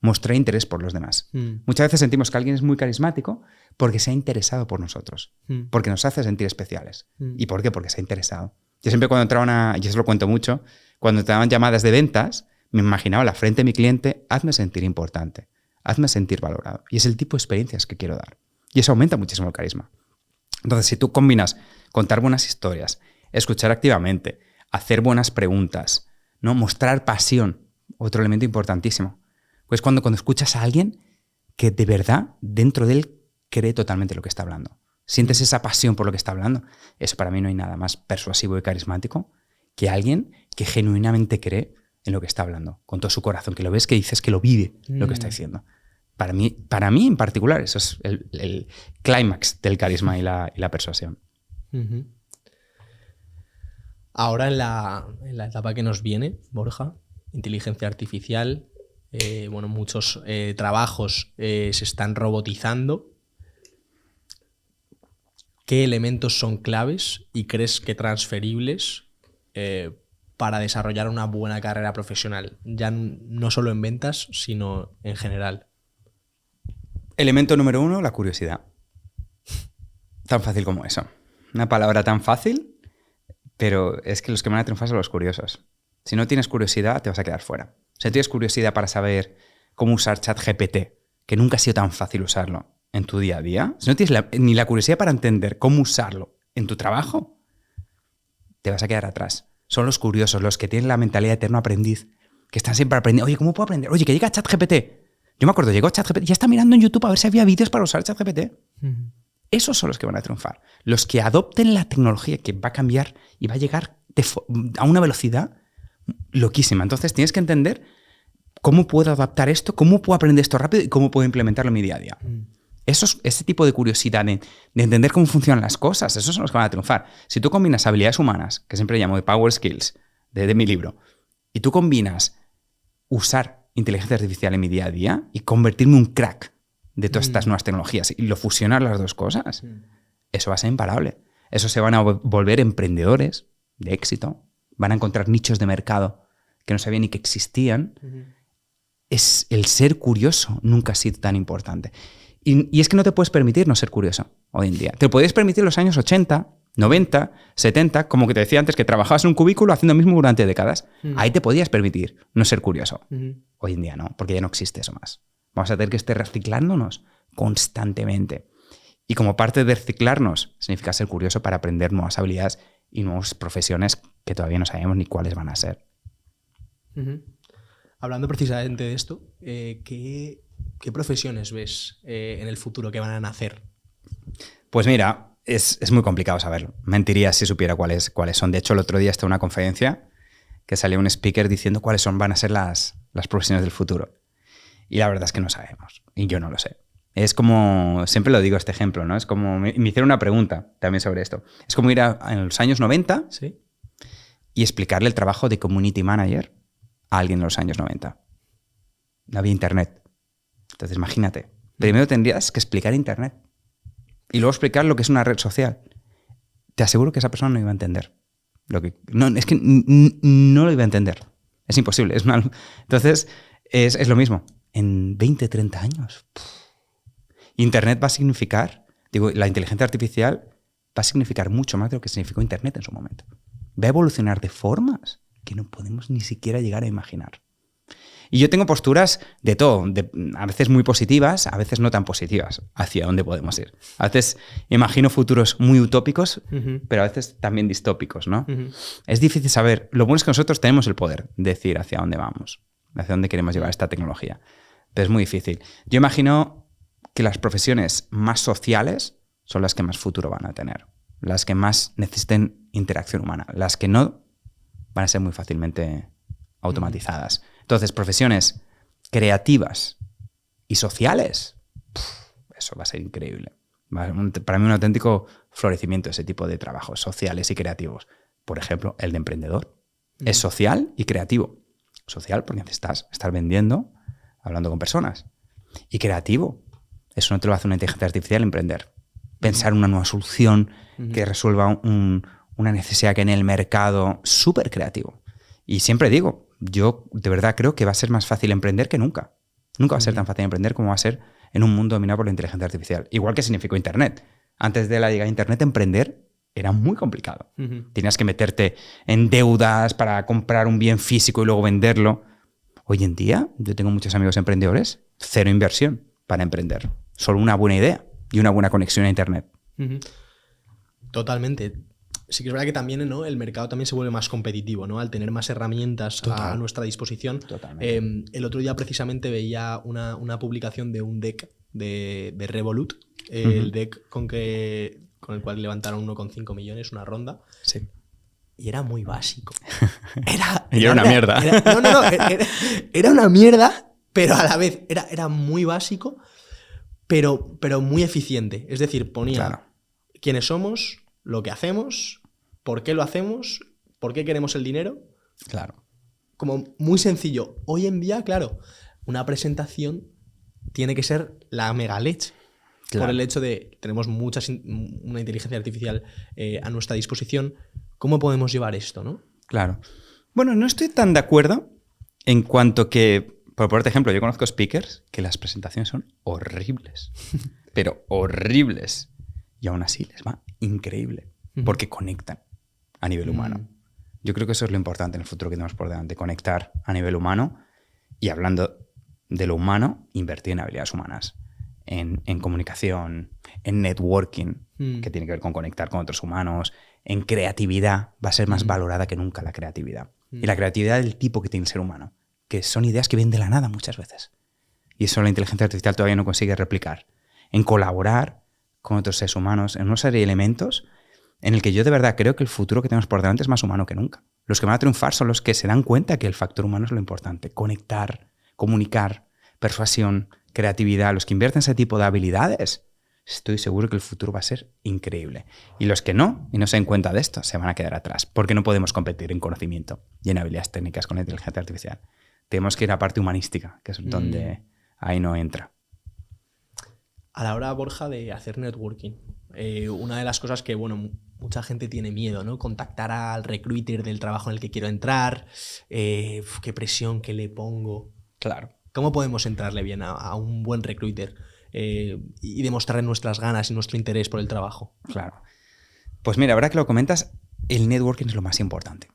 Speaker 2: mostrar interés por los demás. Muchas veces sentimos que alguien es muy carismático porque se ha interesado por nosotros, porque nos hace sentir especiales. ¿Y por qué? Porque se ha interesado. Yo siempre cuando entraba y eso lo cuento mucho, cuando te daban llamadas de ventas, me imaginaba la frente de mi cliente, hazme sentir importante, hazme sentir valorado. Y es el tipo de experiencias que quiero dar. Y eso aumenta muchísimo el carisma. Entonces, si tú combinas contar buenas historias, escuchar activamente, hacer buenas preguntas, ¿no? Mostrar pasión, otro elemento importantísimo. Pues cuando escuchas a alguien que de verdad dentro de él cree totalmente lo que está hablando. Sientes esa pasión por lo que está hablando. Eso para mí no hay nada más persuasivo y carismático que alguien que genuinamente cree en lo que está hablando, con todo su corazón, que lo ves, que dices que lo vive lo que está diciendo. Para mí en particular, eso es el clímax del carisma y la persuasión.
Speaker 1: Ahora en la etapa que nos viene, Borja, inteligencia artificial, muchos trabajos se están robotizando. ¿Qué elementos son claves y crees que transferibles para desarrollar una buena carrera profesional? Ya no solo en ventas, sino en general.
Speaker 2: Elemento número 1, la curiosidad. Tan fácil como eso. Una palabra tan fácil, pero es que los que van a triunfar son los curiosos. Si no tienes curiosidad, te vas a quedar fuera. Si tienes curiosidad para saber cómo usar ChatGPT, que nunca ha sido tan fácil usarlo en tu día a día, si no tienes ni la curiosidad para entender cómo usarlo en tu trabajo, te vas a quedar atrás. Son los curiosos, los que tienen la mentalidad de eterno aprendiz, que están siempre aprendiendo. Oye, ¿cómo puedo aprender? Oye, que llega ChatGPT. Yo me acuerdo, llegó ChatGPT, ya está mirando en YouTube a ver si había vídeos para usar ChatGPT. Esos son los que van a triunfar. Los que adopten la tecnología que va a cambiar y va a llegar a una velocidad loquísima. Entonces tienes que entender cómo puedo adaptar esto, cómo puedo aprender esto rápido y cómo puedo implementarlo en mi día a día. Ese tipo de curiosidad de entender cómo funcionan las cosas, esos son los que van a triunfar. Si tú combinas habilidades humanas, que siempre llamo de Power Skills, de mi libro, y tú combinas usar inteligencia artificial en mi día a día y convertirme en un crack de todas estas nuevas tecnologías y fusionar las dos cosas, eso va a ser imparable. Eso se van a volver emprendedores de éxito, van a encontrar nichos de mercado que no sabían ni que existían. Es el ser curioso nunca ha sido tan importante. Y es que no te puedes permitir no ser curioso hoy en día. Te lo podías permitir en los años 80, 90, 70, como que te decía antes, que trabajabas en un cubículo haciendo lo mismo durante décadas. Ahí te podías permitir no ser curioso. Hoy en día no, porque ya no existe eso más. Vamos a tener que estar reciclándonos constantemente. Y como parte de reciclarnos, significa ser curioso para aprender nuevas habilidades y nuevas profesiones que todavía no sabemos ni cuáles van a ser.
Speaker 1: Hablando precisamente de esto, ¿qué profesiones ves en el futuro que van a nacer?
Speaker 2: Pues mira, es muy complicado saberlo. Mentiría si supiera cuáles son. De hecho, el otro día estaba en una conferencia que salió un speaker diciendo cuáles van a ser las profesiones del futuro. Y la verdad es que no sabemos. Y yo no lo sé. Es como, siempre lo digo este ejemplo, ¿no? Es como, me hicieron una pregunta también sobre esto. Es como ir en los años 90
Speaker 1: ¿sí?
Speaker 2: Y explicarle el trabajo de community manager a alguien en los años 90. No había internet. Entonces, imagínate. Primero tendrías que explicar internet. Y luego explicar lo que es una red social. Te aseguro que esa persona no iba a entender. Es que no lo iba a entender. Es imposible. Entonces, es lo mismo. En 20, 30 años. Internet va a significar, la inteligencia artificial va a significar mucho más de lo que significó Internet en su momento. Va a evolucionar de formas que no podemos ni siquiera llegar a imaginar. Y yo tengo posturas de todo, a veces muy positivas, a veces no tan positivas, hacia dónde podemos ir. A veces imagino futuros muy utópicos, pero a veces también distópicos, ¿no? Es difícil saber. Lo bueno es que nosotros tenemos el poder de decir hacia dónde vamos, hacia dónde queremos llevar esta tecnología. Pero es muy difícil. Yo imagino que las profesiones más sociales son las que más futuro van a tener, las que más necesiten interacción humana, las que no van a ser muy fácilmente automatizadas. Entonces, profesiones creativas y sociales, eso va a ser increíble. Para mí un auténtico florecimiento ese tipo de trabajos sociales y creativos. Por ejemplo, el de emprendedor. Es social y creativo. Social porque necesitas estar vendiendo, hablando con personas. Y creativo. Eso no te lo hace una inteligencia artificial, emprender. Pensar una nueva solución que resuelva una necesidad que en el mercado, súper creativo. Y siempre digo, yo de verdad creo que va a ser más fácil emprender que nunca. Nunca va a ser tan fácil emprender como va a ser en un mundo dominado por la inteligencia artificial. Igual que significó Internet. Antes de la llegada de Internet, emprender era muy complicado. Tenías que meterte en deudas para comprar un bien físico y luego venderlo. Hoy en día, yo tengo muchos amigos emprendedores, cero inversión para emprender. Solo una buena idea y una buena conexión a Internet.
Speaker 1: Totalmente. Sí que es verdad que también, ¿no?, el mercado también se vuelve más competitivo, ¿no?, al tener más herramientas a nuestra disposición. El otro día precisamente veía una publicación de un deck de Revolut, el deck con el cual levantaron 1,5 millones, una ronda.
Speaker 2: Sí.
Speaker 1: Y era muy básico.
Speaker 2: Era una mierda.
Speaker 1: Era una mierda, pero a la vez era muy básico, pero muy eficiente. Es decir, ponía quiénes somos, lo que hacemos, por qué lo hacemos, por qué queremos el dinero.
Speaker 2: Claro.
Speaker 1: Como muy sencillo. Hoy en día, claro, una presentación tiene que ser la mega leche. Claro. Por el hecho de tenemos una inteligencia artificial a nuestra disposición. ¿Cómo podemos llevar esto, no?
Speaker 2: Claro. Bueno, no estoy tan de acuerdo en cuanto que, por ejemplo, yo conozco speakers que las presentaciones son horribles, pero horribles. Y aún así les va increíble, porque conectan a nivel humano. Yo creo que eso es lo importante en el futuro que tenemos por delante, conectar a nivel humano y, hablando de lo humano, invertir en habilidades humanas, en comunicación, en networking, que tiene que ver con conectar con otros humanos, en creatividad. Va a ser más valorada que nunca la creatividad. Y la creatividad del tipo que tiene el ser humano, que son ideas que vienen de la nada muchas veces. Y eso la inteligencia artificial todavía no consigue replicar. En colaborar con otros seres humanos, en una serie de elementos en el que yo de verdad creo que el futuro que tenemos por delante es más humano que nunca. Los que van a triunfar son los que se dan cuenta que el factor humano es lo importante. Conectar, comunicar, persuasión, creatividad. Los que invierten ese tipo de habilidades, estoy seguro que el futuro va a ser increíble. Y los que no, y no se den cuenta de esto, se van a quedar atrás. Porque no podemos competir en conocimiento y en habilidades técnicas con la inteligencia artificial. Tenemos que ir a la parte humanística, que es donde ahí no entra.
Speaker 1: A la hora, Borja, de hacer networking, una de las cosas que, bueno, mucha gente tiene miedo, ¿no? Contactar al recruiter del trabajo en el que quiero entrar, qué presión que le pongo.
Speaker 2: Claro.
Speaker 1: ¿Cómo podemos entrarle bien a un buen recruiter y demostrarle nuestras ganas y nuestro interés por el trabajo?
Speaker 2: Claro. Pues mira, ahora que lo comentas, el networking es lo más importante.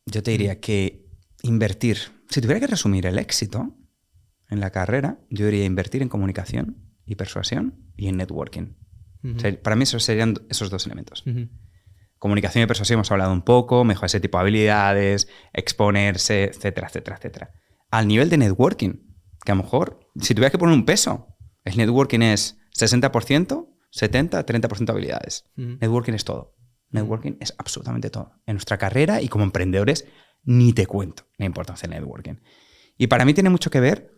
Speaker 2: Yo te diría que invertir, si tuviera que resumir el éxito en la carrera, yo diría invertir en comunicación y persuasión y en networking. O sea, para mí esos serían esos dos elementos. Comunicación y persuasión hemos hablado un poco, mejorar ese tipo de habilidades, exponerse, etcétera, etcétera, etcétera. Al nivel de networking, que a lo mejor, si tuviera que poner un peso, el networking es 60%, 70%, 30% habilidades. Networking es todo. Networking es absolutamente todo. En nuestra carrera y como emprendedores, ni te cuento la importancia del networking. Y para mí tiene mucho que ver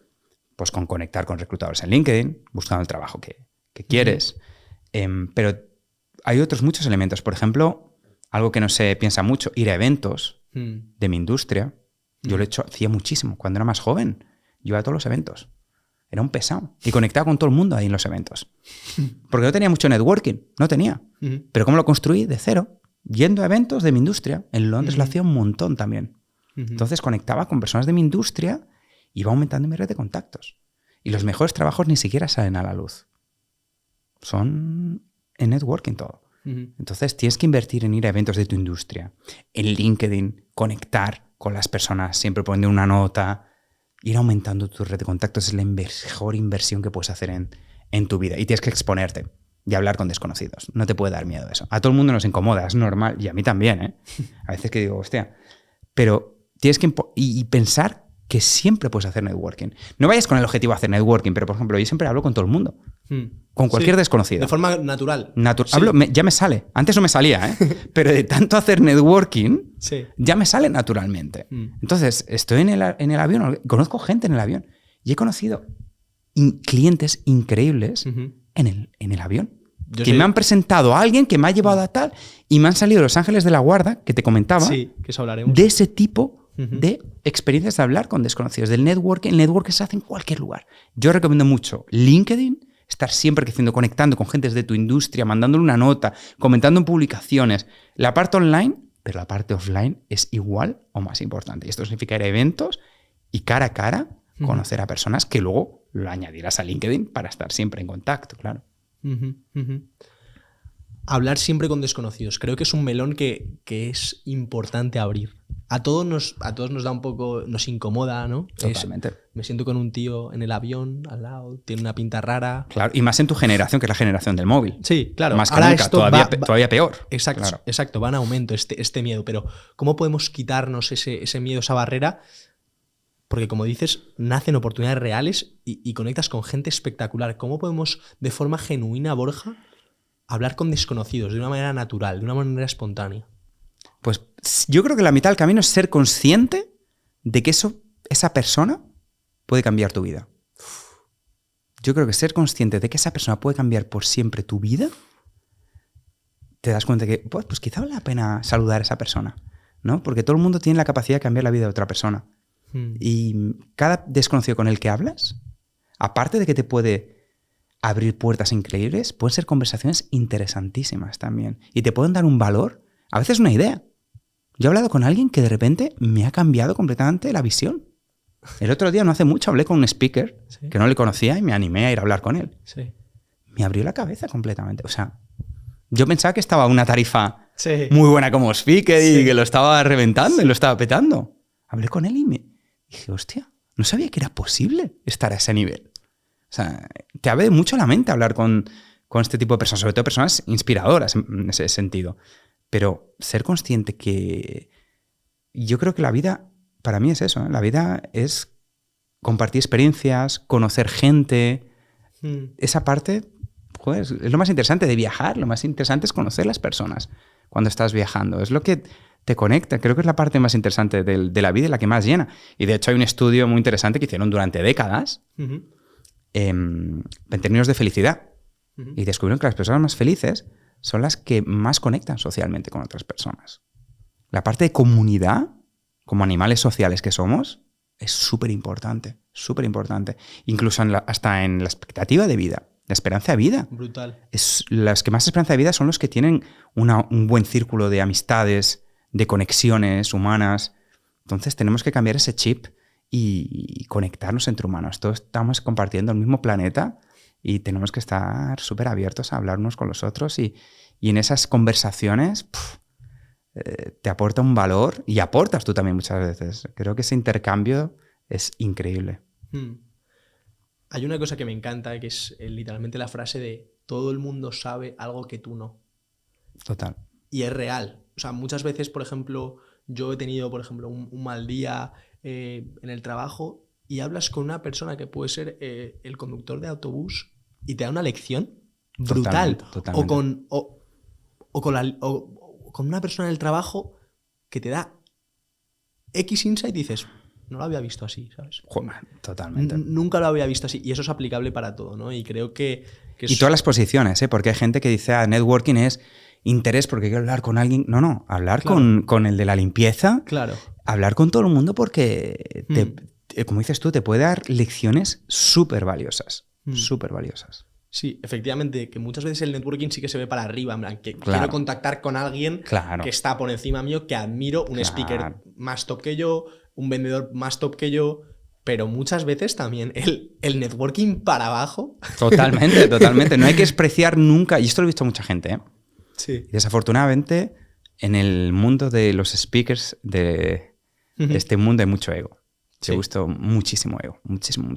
Speaker 2: pues, con conectar con reclutadores en LinkedIn, buscando el trabajo que quieres. Pero hay otros muchos elementos. Por ejemplo, algo que no se piensa mucho, ir a eventos de mi industria. Yo lo he hecho, hacía muchísimo. Cuando era más joven, yo iba a todos los eventos. Era un pesado. Y conectaba con todo el mundo ahí en los eventos. Porque no tenía mucho networking. No tenía. Pero ¿cómo lo construí? De cero. Yendo a eventos de mi industria. En Londres lo hacía un montón también. Entonces conectaba con personas de mi industria y iba aumentando mi red de contactos. Y los mejores trabajos ni siquiera salen a la luz. son en networking todo. Entonces tienes que invertir en ir a eventos de tu industria, en LinkedIn, conectar con las personas, siempre poniendo una nota, ir aumentando tu red de contactos es la mejor inversión que puedes hacer en tu vida. Y tienes que exponerte y hablar con desconocidos. No te puede dar miedo eso. A todo el mundo nos incomoda, es normal, y a mí también, ¿eh? A veces que digo, hostia, pero tienes que y pensar que siempre puedes hacer networking. No vayas con el objetivo de hacer networking, pero por ejemplo, yo siempre hablo con todo el mundo. Con cualquier desconocido.
Speaker 1: De forma natural.
Speaker 2: Sí. Ya me sale. Antes no me salía, ¿eh? Pero de tanto hacer networking, ya me sale naturalmente. Entonces, estoy en el avión, conozco gente en el avión y he conocido clientes increíbles en el avión. Me han presentado a alguien que me ha llevado a tal y me han salido Los Ángeles de la Guarda, que te comentaba,
Speaker 1: que eso hablaremos.
Speaker 2: De ese tipo de experiencias de hablar con desconocidos, del networking. El networking se hace en cualquier lugar. Yo recomiendo mucho LinkedIn, estar siempre creciendo, conectando con gente de tu industria, mandándole una nota, comentando en publicaciones. La parte online, pero la parte offline es igual o más importante. Y esto significa ir a eventos y cara a cara conocer a personas que luego lo añadirás a LinkedIn para estar siempre en contacto, claro.
Speaker 1: Hablar siempre con desconocidos. Creo que es un melón que es importante abrir. A todos nos da un poco, nos incomoda, ¿no?
Speaker 2: Totalmente.
Speaker 1: Me siento con un tío en el avión al lado, tiene una pinta rara.
Speaker 2: Claro, y más en tu generación, que es la generación del móvil.
Speaker 1: Sí, claro.
Speaker 2: Más que ahora nunca, todavía peor.
Speaker 1: Exacto,
Speaker 2: claro.
Speaker 1: Exacto, va en aumento este miedo. Pero ¿cómo podemos quitarnos ese miedo, esa barrera? Porque como dices, nacen oportunidades reales y conectas con gente espectacular. ¿Cómo podemos, de forma genuina, Borja, hablar con desconocidos de una manera natural, de una manera espontánea?
Speaker 2: Pues yo creo que la mitad del camino es ser consciente de que esa persona puede cambiar tu vida. Yo creo que ser consciente de que esa persona puede cambiar por siempre tu vida, te das cuenta que pues quizá vale la pena saludar a esa persona, ¿no? Porque todo el mundo tiene la capacidad de cambiar la vida de otra persona. Y cada desconocido con el que hablas, aparte de que te puede abrir puertas increíbles, pueden ser conversaciones interesantísimas también. Y te pueden dar un valor, a veces una idea. Yo he hablado con alguien que de repente me ha cambiado completamente la visión. El otro día, no hace mucho, hablé con un speaker que no le conocía y me animé a ir a hablar con él. Sí. Me abrió la cabeza completamente. O sea, yo pensaba que estaba a una tarifa muy buena como speaker y que lo estaba reventando y lo estaba petando. Hablé con él y me dije, hostia, no sabía que era posible estar a ese nivel. O sea, te abre mucho la mente hablar con este tipo de personas, sobre todo personas inspiradoras en ese sentido. Pero ser consciente que yo creo que la vida, para mí es eso, ¿eh? La vida es compartir experiencias, conocer gente. Esa parte, joder, es lo más interesante de viajar. Lo más interesante es conocer las personas cuando estás viajando. Es lo que te conecta. Creo que es la parte más interesante de la vida y la que más llena. Y de hecho hay un estudio muy interesante que hicieron durante décadas en términos de felicidad. Y descubrieron que las personas más felices son las que más conectan socialmente con otras personas. La parte de comunidad, como animales sociales que somos, es súper importante, súper importante. Incluso hasta en la expectativa de vida, la esperanza de vida.
Speaker 1: Brutal.
Speaker 2: Las que más esperanza de vida son los que tienen un buen círculo de amistades, de conexiones humanas. Entonces tenemos que cambiar ese chip y conectarnos entre humanos. Todos estamos compartiendo el mismo planeta y tenemos que estar súper abiertos a hablar unos con los otros y en esas conversaciones te aporta un valor y aportas tú también muchas veces. Creo que ese intercambio es increíble.
Speaker 1: Hay una cosa que me encanta, que es literalmente la frase de todo el mundo sabe algo que tú no.
Speaker 2: Total.
Speaker 1: Y es real. O sea, muchas veces, por ejemplo, yo he tenido, por ejemplo, un mal día en el trabajo y hablas con una persona que puede ser el conductor de autobús y te da una lección brutal. Totalmente. O con una persona en el trabajo que te da X insight y dices, no lo había visto así, ¿sabes?
Speaker 2: Joder, totalmente.
Speaker 1: Nunca lo había visto así. Y eso es aplicable para todo, ¿no? Y creo que
Speaker 2: y todas las posiciones, ¿eh? Porque hay gente que dice, networking es interés porque quiero hablar con alguien. No, hablar con el de la limpieza.
Speaker 1: Claro.
Speaker 2: Hablar con todo el mundo porque, como dices tú, te puede dar lecciones súper valiosas. Súper valiosas.
Speaker 1: Sí, efectivamente, que muchas veces el networking sí que se ve para arriba, en plan, que quiero contactar con alguien que está por encima mío, que admiro, un speaker más top que yo, un vendedor más top que yo, pero muchas veces también el networking para abajo.
Speaker 2: Totalmente, totalmente. No hay que despreciar nunca, y esto lo he visto a mucha gente, ¿eh?
Speaker 1: Sí.
Speaker 2: Desafortunadamente, en el mundo de los speakers de este mundo hay mucho ego.
Speaker 1: Sí.
Speaker 2: He visto muchísimo ego, muchísimo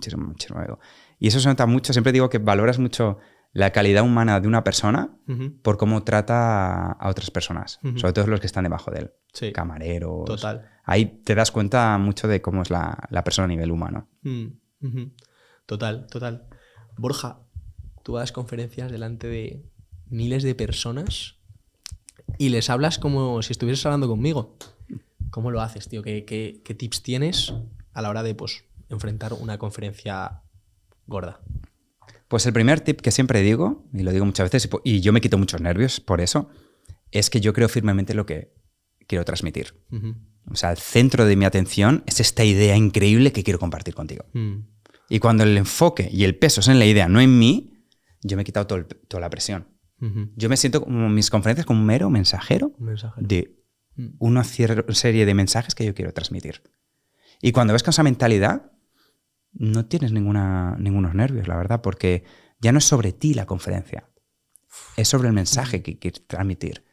Speaker 2: ego. Y eso se nota mucho. Siempre digo que valoras mucho la calidad humana de una persona por cómo trata a otras personas, sobre todo los que están debajo de él.
Speaker 1: Sí.
Speaker 2: Camareros.
Speaker 1: Total.
Speaker 2: Ahí te das cuenta mucho de cómo es la persona a nivel humano.
Speaker 1: Total, total. Borja, tú das conferencias delante de miles de personas y les hablas como si estuvieras hablando conmigo. ¿Cómo lo haces, tío? ¿Qué tips tienes a la hora de pues, enfrentar una conferencia gorda?
Speaker 2: Pues el primer tip que siempre digo, y lo digo muchas veces, y yo me quito muchos nervios por eso, es que yo creo firmemente en lo que quiero transmitir. O sea, el centro de mi atención es esta idea increíble que quiero compartir contigo. Y cuando el enfoque y el peso es en la idea, no en mí, yo me he quitado toda la presión. Yo me siento como en mis conferencias como un mero mensajero de una serie de mensajes que yo quiero transmitir. Y cuando ves con esa mentalidad, no tienes ningunos nervios, la verdad, porque ya no es sobre ti la conferencia, es sobre el mensaje que quieres transmitir.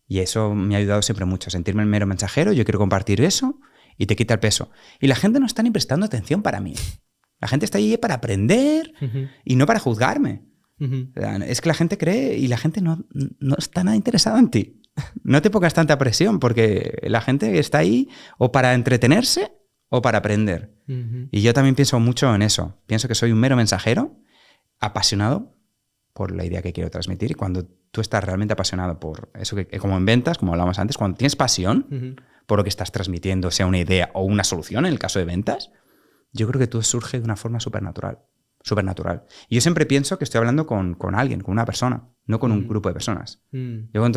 Speaker 2: Y eso me ha ayudado siempre mucho, sentirme el mero mensajero, yo quiero compartir eso y te quita el peso. Y la gente no está ni prestando atención para mí. La gente está ahí para aprender y no para juzgarme. Es que la gente cree y la gente no está nada interesada en ti. No te pongas tanta presión porque la gente está ahí o para entretenerse o para aprender. Y yo también pienso mucho en eso. Pienso que soy un mero mensajero apasionado por la idea que quiero transmitir. Y cuando tú estás realmente apasionado por eso, como en ventas, como hablábamos antes, cuando tienes pasión por lo que estás transmitiendo, sea una idea o una solución, en el caso de ventas, yo creo que todo surge de una forma supernatural. Y yo siempre pienso que estoy hablando con alguien, con una persona, no con un grupo de personas. Yo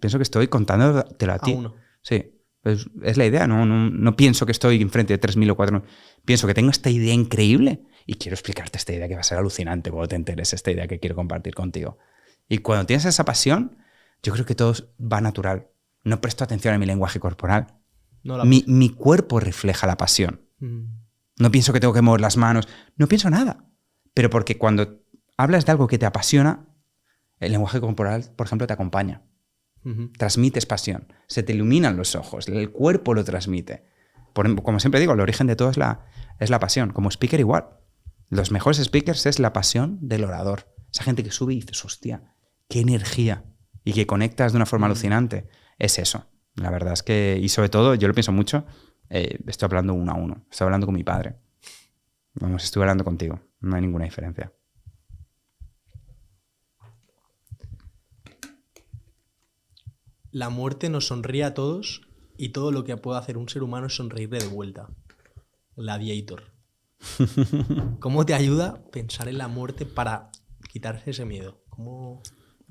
Speaker 2: pienso que estoy contándotelo a ti.
Speaker 1: uno.
Speaker 2: Sí, es la idea. No pienso que estoy enfrente de 3.000 o 4.000. Pienso que tengo esta idea increíble y quiero explicarte esta idea que va a ser alucinante cuando te enteres, esta idea que quiero compartir contigo. Y cuando tienes esa pasión, yo creo que todo va natural. No presto atención a mi lenguaje corporal. Mi cuerpo refleja la pasión. No pienso que tengo que mover las manos. No pienso nada. Pero porque cuando hablas de algo que te apasiona, el lenguaje corporal, por ejemplo, te acompaña. Transmites pasión. Se te iluminan los ojos. El cuerpo lo transmite. Como siempre digo, el origen de todo es la pasión. Como speaker igual. Los mejores speakers es la pasión del orador. Esa gente que sube y dices, hostia, qué energía. Y que conectas de una forma alucinante. Es eso. La verdad es que, y sobre todo, yo lo pienso mucho, estoy hablando uno a uno. Estoy hablando con mi padre. Vamos, estoy hablando contigo. No hay ninguna diferencia.
Speaker 1: La muerte nos sonríe a todos y todo lo que puede hacer un ser humano es sonreírle de vuelta. Gladiator. ¿Cómo te ayuda pensar en la muerte para quitarse ese miedo? ¿Cómo...?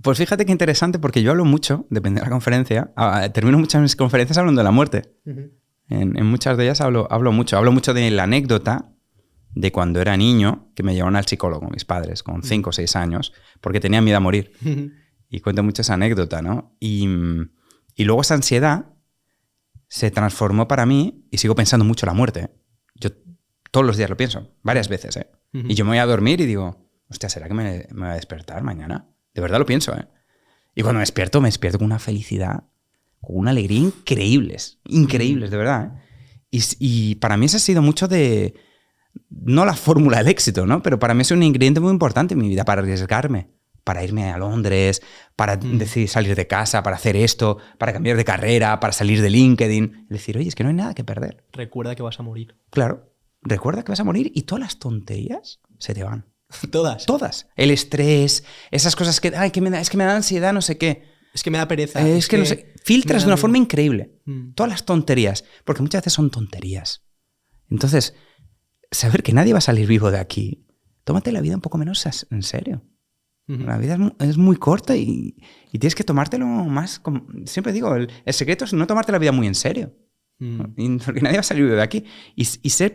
Speaker 2: Pues fíjate qué interesante, porque yo hablo mucho, depende de la conferencia, termino muchas de mis conferencias hablando de la muerte. En muchas de ellas hablo mucho. Hablo mucho de la anécdota de cuando era niño, que me llevaron al psicólogo, mis padres, con 5 o 6 años, porque tenía miedo a morir. Y cuento mucho esa anécdota, ¿no? Y luego esa ansiedad se transformó para mí, y sigo pensando mucho en la muerte. Yo todos los días lo pienso, varias veces, ¿eh? Y yo me voy a dormir y digo, hostia, ¿será que me voy a despertar mañana? De verdad lo pienso, ¿eh? Y cuando me despierto con una felicidad, con una alegría increíbles, de verdad, ¿eh? Y para mí ese ha sido mucho de... No la fórmula del éxito, ¿no? Pero para mí es un ingrediente muy importante en mi vida para arriesgarme, para irme a Londres, para decidir salir de casa, para hacer esto, para cambiar de carrera, para salir de LinkedIn. Es decir, oye, es que no hay nada que perder.
Speaker 1: Recuerda que vas a morir.
Speaker 2: Claro, recuerda que vas a morir y todas las tonterías se te van.
Speaker 1: ¿Todas?
Speaker 2: Todas. El estrés, esas cosas que, es que me da ansiedad, no sé qué.
Speaker 1: Es que me da pereza.
Speaker 2: Es que no sé. Filtras de una forma increíble. Todas las tonterías. Porque muchas veces son tonterías. Entonces, saber que nadie va a salir vivo de aquí, tómate la vida un poco menos en serio. La vida es muy corta y tienes que tomártelo más... Siempre digo, el secreto es no tomarte la vida muy en serio. Porque nadie va a salir vivo de aquí. Y ser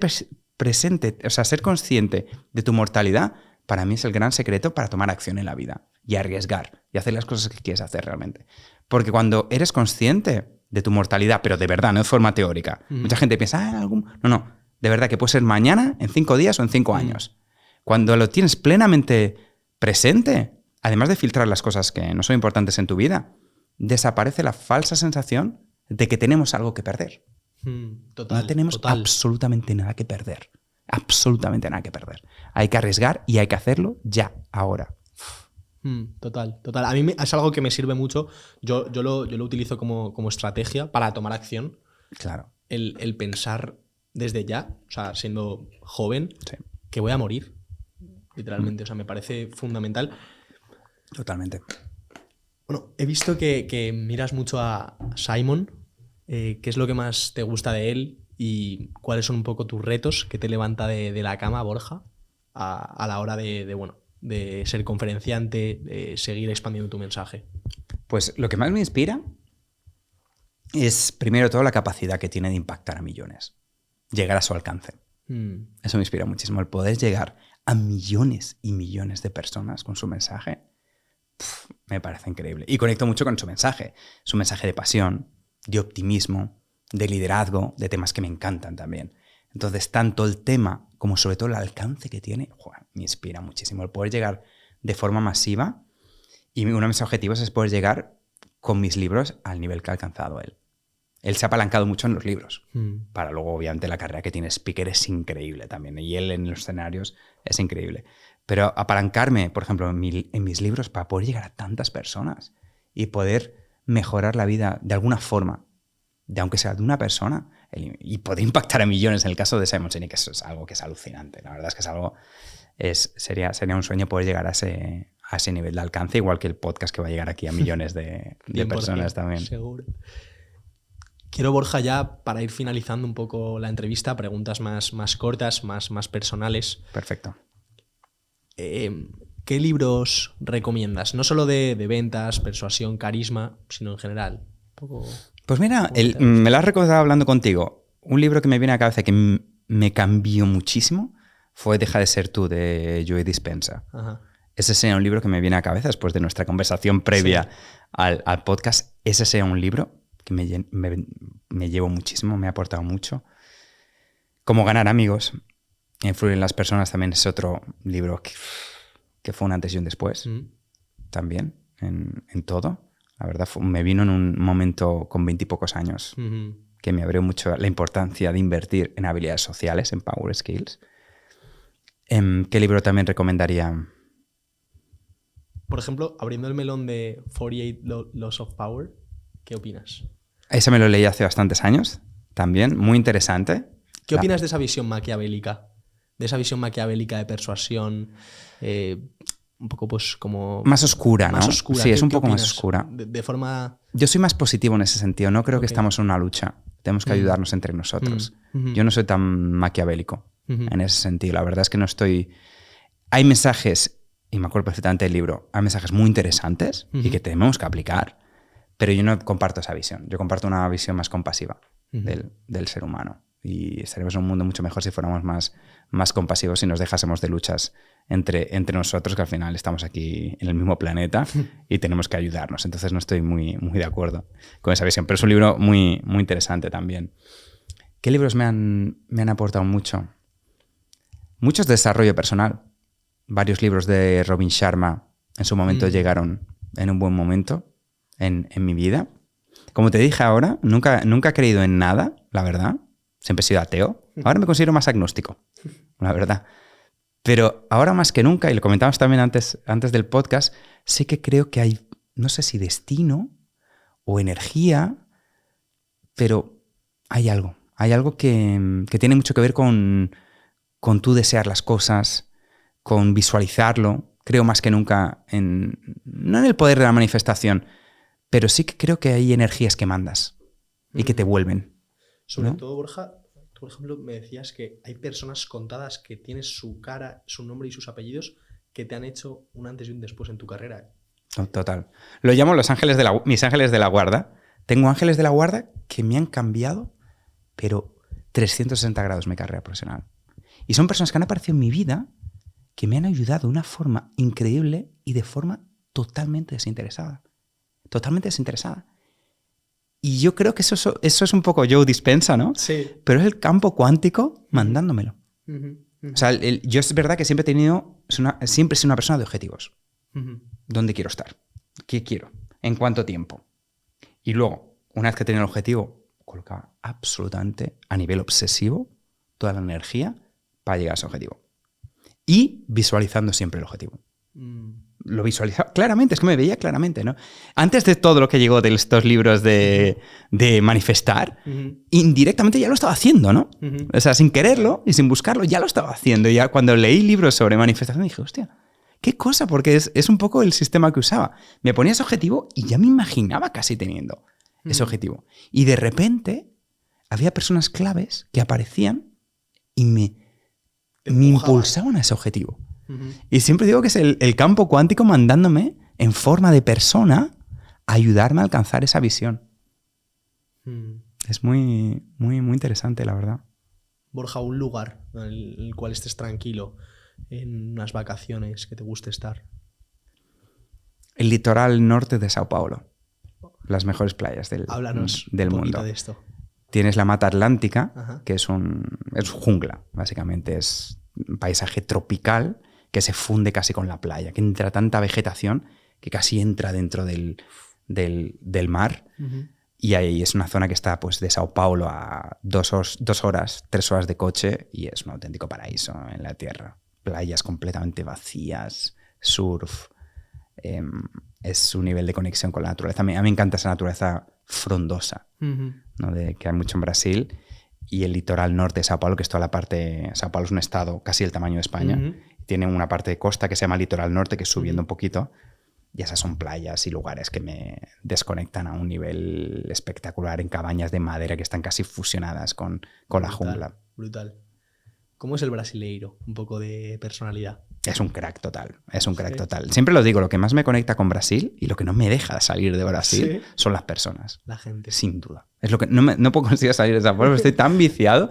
Speaker 2: presente, o sea, ser consciente de tu mortalidad, para mí es el gran secreto para tomar acción en la vida y arriesgar y hacer las cosas que quieres hacer realmente. Porque cuando eres consciente de tu mortalidad, pero de verdad, no de forma teórica, mucha gente piensa, No. de verdad, que puede ser mañana, en 5 días o en 5 años. Cuando lo tienes plenamente presente, además de filtrar las cosas que no son importantes en tu vida, desaparece la falsa sensación de que tenemos algo que perder.
Speaker 1: Total,
Speaker 2: no tenemos absolutamente nada que perder. Absolutamente nada que perder. Hay que arriesgar y hay que hacerlo ya, ahora.
Speaker 1: Total. A mí es algo que me sirve mucho. Yo lo utilizo como estrategia para tomar acción.
Speaker 2: Claro.
Speaker 1: El pensar desde ya, o sea, siendo joven,
Speaker 2: Sí.
Speaker 1: que voy a morir. Literalmente. O sea, me parece fundamental.
Speaker 2: Totalmente.
Speaker 1: Bueno, he visto que miras mucho a Simon. ¿Qué es lo que más te gusta de él? ¿Y cuáles son un poco tus retos que te levanta de la cama, Borja, a la hora de ser conferenciante, de seguir expandiendo tu mensaje?
Speaker 2: Pues lo que más me inspira es, primero de todo, la capacidad que tiene de impactar a millones. Llegar a su alcance. Eso me inspira muchísimo. El poder llegar a millones y millones de personas con su mensaje, me parece increíble. Y conecto mucho con su mensaje de pasión, de optimismo, de liderazgo, de temas que me encantan también. Entonces, tanto el tema como sobre todo el alcance que tiene, me inspira muchísimo. El poder llegar de forma masiva, y uno de mis objetivos es poder llegar con mis libros al nivel que ha alcanzado él. Él se ha apalancado mucho en los libros. Para luego, obviamente, la carrera que tiene speaker es increíble también. Y él en los escenarios es increíble. Pero apalancarme, por ejemplo, en mis libros para poder llegar a tantas personas y poder mejorar la vida de alguna forma, aunque sea de una persona, y poder impactar a millones en el caso de Simon Sinek, eso es algo que es alucinante. La verdad es que es algo, sería un sueño poder llegar a ese nivel de alcance, igual que el podcast que va a llegar aquí a millones de personas también.
Speaker 1: Seguro. Quiero, Borja, ya para ir finalizando un poco la entrevista, preguntas más cortas, más personales.
Speaker 2: Perfecto.
Speaker 1: ¿Qué libros recomiendas? No solo de ventas, persuasión, carisma, sino en general.
Speaker 2: Pues mira, me lo has recordado hablando contigo. Un libro que me viene a la cabeza que me cambió muchísimo fue Deja de ser tú, de Joe Dispenza.
Speaker 1: Ajá.
Speaker 2: Ese sería un libro que me viene a la cabeza después de nuestra conversación previa al podcast. Ese sería un libro que me llevo muchísimo, me ha aportado mucho. Cómo ganar amigos, influir en las personas también es otro libro que fue un antes y un después. También, en todo. La verdad, me vino en un momento con 20 y pocos años que me abrió mucho la importancia de invertir en habilidades sociales, en Power Skills. ¿Qué libro también recomendaría?
Speaker 1: Por ejemplo, abriendo el melón de 48 Laws of Power, ¿qué opinas?
Speaker 2: Ese me lo leí hace bastantes años, también, muy interesante.
Speaker 1: ¿Qué opinas de esa visión maquiavélica? De esa visión maquiavélica de persuasión, un poco pues como...
Speaker 2: Más oscura, ¿no?
Speaker 1: Más oscura.
Speaker 2: Sí, es un poco
Speaker 1: opinas?
Speaker 2: más oscura.
Speaker 1: De forma...
Speaker 2: Yo soy más positivo en ese sentido. No creo que estamos en una lucha. Tenemos que ayudarnos entre nosotros. Yo no soy tan maquiavélico en ese sentido. La verdad es que no estoy... Hay mensajes, y me acuerdo perfectamente del libro, hay mensajes muy interesantes y que tenemos que aplicar, pero yo no comparto esa visión. Yo comparto una visión más compasiva del ser humano. Y estaríamos en un mundo mucho mejor si fuéramos más compasivos y nos dejásemos de luchas entre nosotros, que al final estamos aquí en el mismo planeta y tenemos que ayudarnos. Entonces no estoy muy de acuerdo con esa visión. Pero es un libro muy interesante también. ¿Qué libros me han aportado mucho? Muchos de desarrollo personal. Varios libros de Robin Sharma en su momento llegaron en un buen momento en mi vida. Como te dije ahora, nunca he creído en nada, la verdad. Siempre he sido ateo. Ahora me considero más agnóstico, la verdad. Pero ahora más que nunca, y lo comentamos también antes del podcast, sí que creo que hay, no sé si destino o energía, pero hay algo. Hay algo que tiene mucho que ver con tú desear las cosas, con visualizarlo. Creo más que nunca no en el poder de la manifestación, pero sí que creo que hay energías que mandas y que te vuelven.
Speaker 1: Sobre
Speaker 2: ¿no?
Speaker 1: todo, Borja, tú, por ejemplo, me decías que hay personas contadas que tienes su cara, su nombre y sus apellidos que te han hecho un antes y un después en tu carrera.
Speaker 2: Total. Lo llamo mis ángeles de la guarda. Tengo ángeles de la guarda que me han cambiado, pero 360 grados mi carrera profesional. Y son personas que han aparecido en mi vida que me han ayudado de una forma increíble y de forma totalmente desinteresada. Totalmente desinteresada. Y yo creo que eso es un poco Joe Dispenza, ¿no?
Speaker 1: Sí.
Speaker 2: Pero es el campo cuántico mandándomelo.
Speaker 1: Ujú, ujú,
Speaker 2: O sea, yo es verdad que siempre he sido una persona de objetivos.
Speaker 1: ujú.
Speaker 2: ¿Dónde quiero estar? ¿Qué quiero? ¿En cuánto tiempo? Y luego, una vez que tengo el objetivo, colocaba absolutamente a nivel obsesivo toda la energía para llegar a ese objetivo. Y visualizando siempre el objetivo. Lo visualizaba claramente, es que me veía claramente, ¿no? Antes de todo lo que llegó de estos libros de manifestar, indirectamente ya lo estaba haciendo, ¿no? O sea, sin quererlo y sin buscarlo, ya lo estaba haciendo. Y ya cuando leí libros sobre manifestación dije, hostia, qué cosa, porque es un poco el sistema que usaba. Me ponía ese objetivo y ya me imaginaba casi teniendo ese objetivo. Y de repente había personas claves que aparecían y me impulsaban a ese objetivo. Y siempre digo que es el campo cuántico mandándome en forma de persona a ayudarme a alcanzar esa visión. Es muy, muy, muy interesante, la verdad.
Speaker 1: Borja, un lugar en el cual estés tranquilo, en unas vacaciones que te guste estar.
Speaker 2: El litoral norte de Sao Paulo. Las mejores playas del
Speaker 1: Háblanos
Speaker 2: del
Speaker 1: un poquito
Speaker 2: mundo.
Speaker 1: de esto.
Speaker 2: Tienes la mata atlántica,
Speaker 1: Ajá.
Speaker 2: que es jungla, básicamente. Es un paisaje tropical que se funde casi con la playa, que entra tanta vegetación que casi entra dentro del mar. Y ahí es una zona que está pues, de Sao Paulo a 3 horas de coche y es un auténtico paraíso en la tierra. Playas completamente vacías, surf. Es un nivel de conexión con la naturaleza. A mí me encanta esa naturaleza frondosa, ¿no? Que hay mucho en Brasil. Y el litoral norte de Sao Paulo, que es toda la parte... Sao Paulo es un estado casi el tamaño de España. Tiene una parte de costa que se llama litoral norte, que es subiendo un poquito. Y esas son playas y lugares que me desconectan a un nivel espectacular, en cabañas de madera que están casi fusionadas con la jungla.
Speaker 1: Brutal. ¿Cómo es el brasileiro? Un poco de personalidad.
Speaker 2: Es un crack total, total. Siempre lo digo, lo que más me conecta con Brasil y lo que no me deja salir de Brasil son las personas.
Speaker 1: La gente.
Speaker 2: Sin duda. Es lo que no puedo conseguir salir de esa forma, pero estoy tan viciado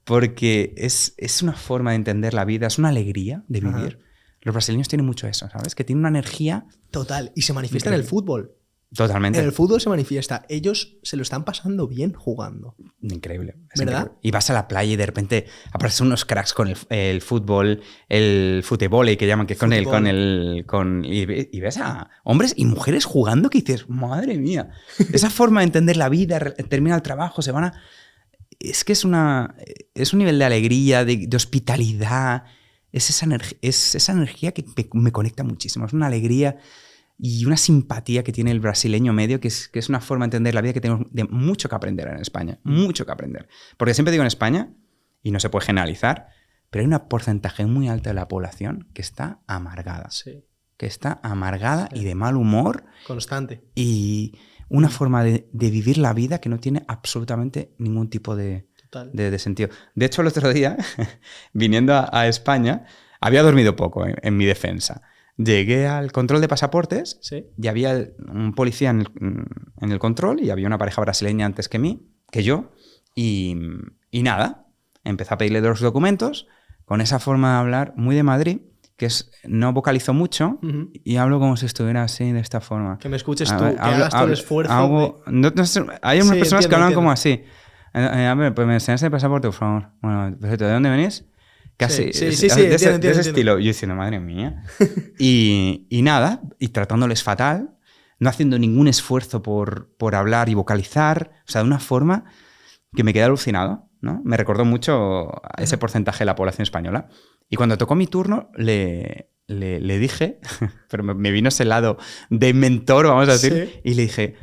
Speaker 2: porque es una forma de entender la vida, es una alegría de vivir. Los brasileños tienen mucho eso, ¿sabes? Que tienen una energía...
Speaker 1: Total. Y se manifiesta en el fútbol.
Speaker 2: Totalmente.
Speaker 1: En el fútbol se manifiesta. Ellos se lo están pasando bien jugando.
Speaker 2: Increíble.
Speaker 1: ¿Verdad?
Speaker 2: Increíble. Y vas a la playa y de repente aparecen unos cracks con el fútbol, el futebol, que llaman, que y ves a hombres y mujeres jugando que dices, madre mía. Esa forma de entender la vida, termina el trabajo, se van a... Es que es un nivel de alegría, de hospitalidad. Es esa energía que me conecta muchísimo. Es una alegría y una simpatía que tiene el brasileño medio, que es una forma de entender la vida que tenemos mucho que aprender en España. Mucho que aprender. Porque siempre digo en España, y no se puede generalizar, pero hay un porcentaje muy alto de la población que está amargada.
Speaker 1: Sí.
Speaker 2: Que está amargada y de mal humor.
Speaker 1: Constante.
Speaker 2: Y una forma de vivir la vida que no tiene absolutamente ningún tipo de sentido. De hecho, el otro día, viniendo a España, había dormido poco en mi defensa. Llegué al control de pasaportes y había un policía en el control y había una pareja brasileña antes que yo. Y nada, empecé a pedirle los documentos con esa forma de hablar muy de Madrid, que no vocalizo mucho y hablo como si estuviera así, de esta forma.
Speaker 1: Que me escuches tú, que hagas todo el esfuerzo.
Speaker 2: No sé, hay unas personas que hablan como así. A ver, pues me enseñaste el pasaporte, por favor. Bueno, perfecto. ¿De dónde venís? Casi.
Speaker 1: Sí,
Speaker 2: de ese estilo. Yo diciendo, madre mía. y nada, y tratándoles fatal, no haciendo ningún esfuerzo por hablar y vocalizar, o sea, de una forma que me quedé alucinado, ¿no? Me recordó mucho a ese porcentaje de la población española. Y cuando tocó mi turno, le dije, pero me vino ese lado de mentor, vamos a decir, y le dije,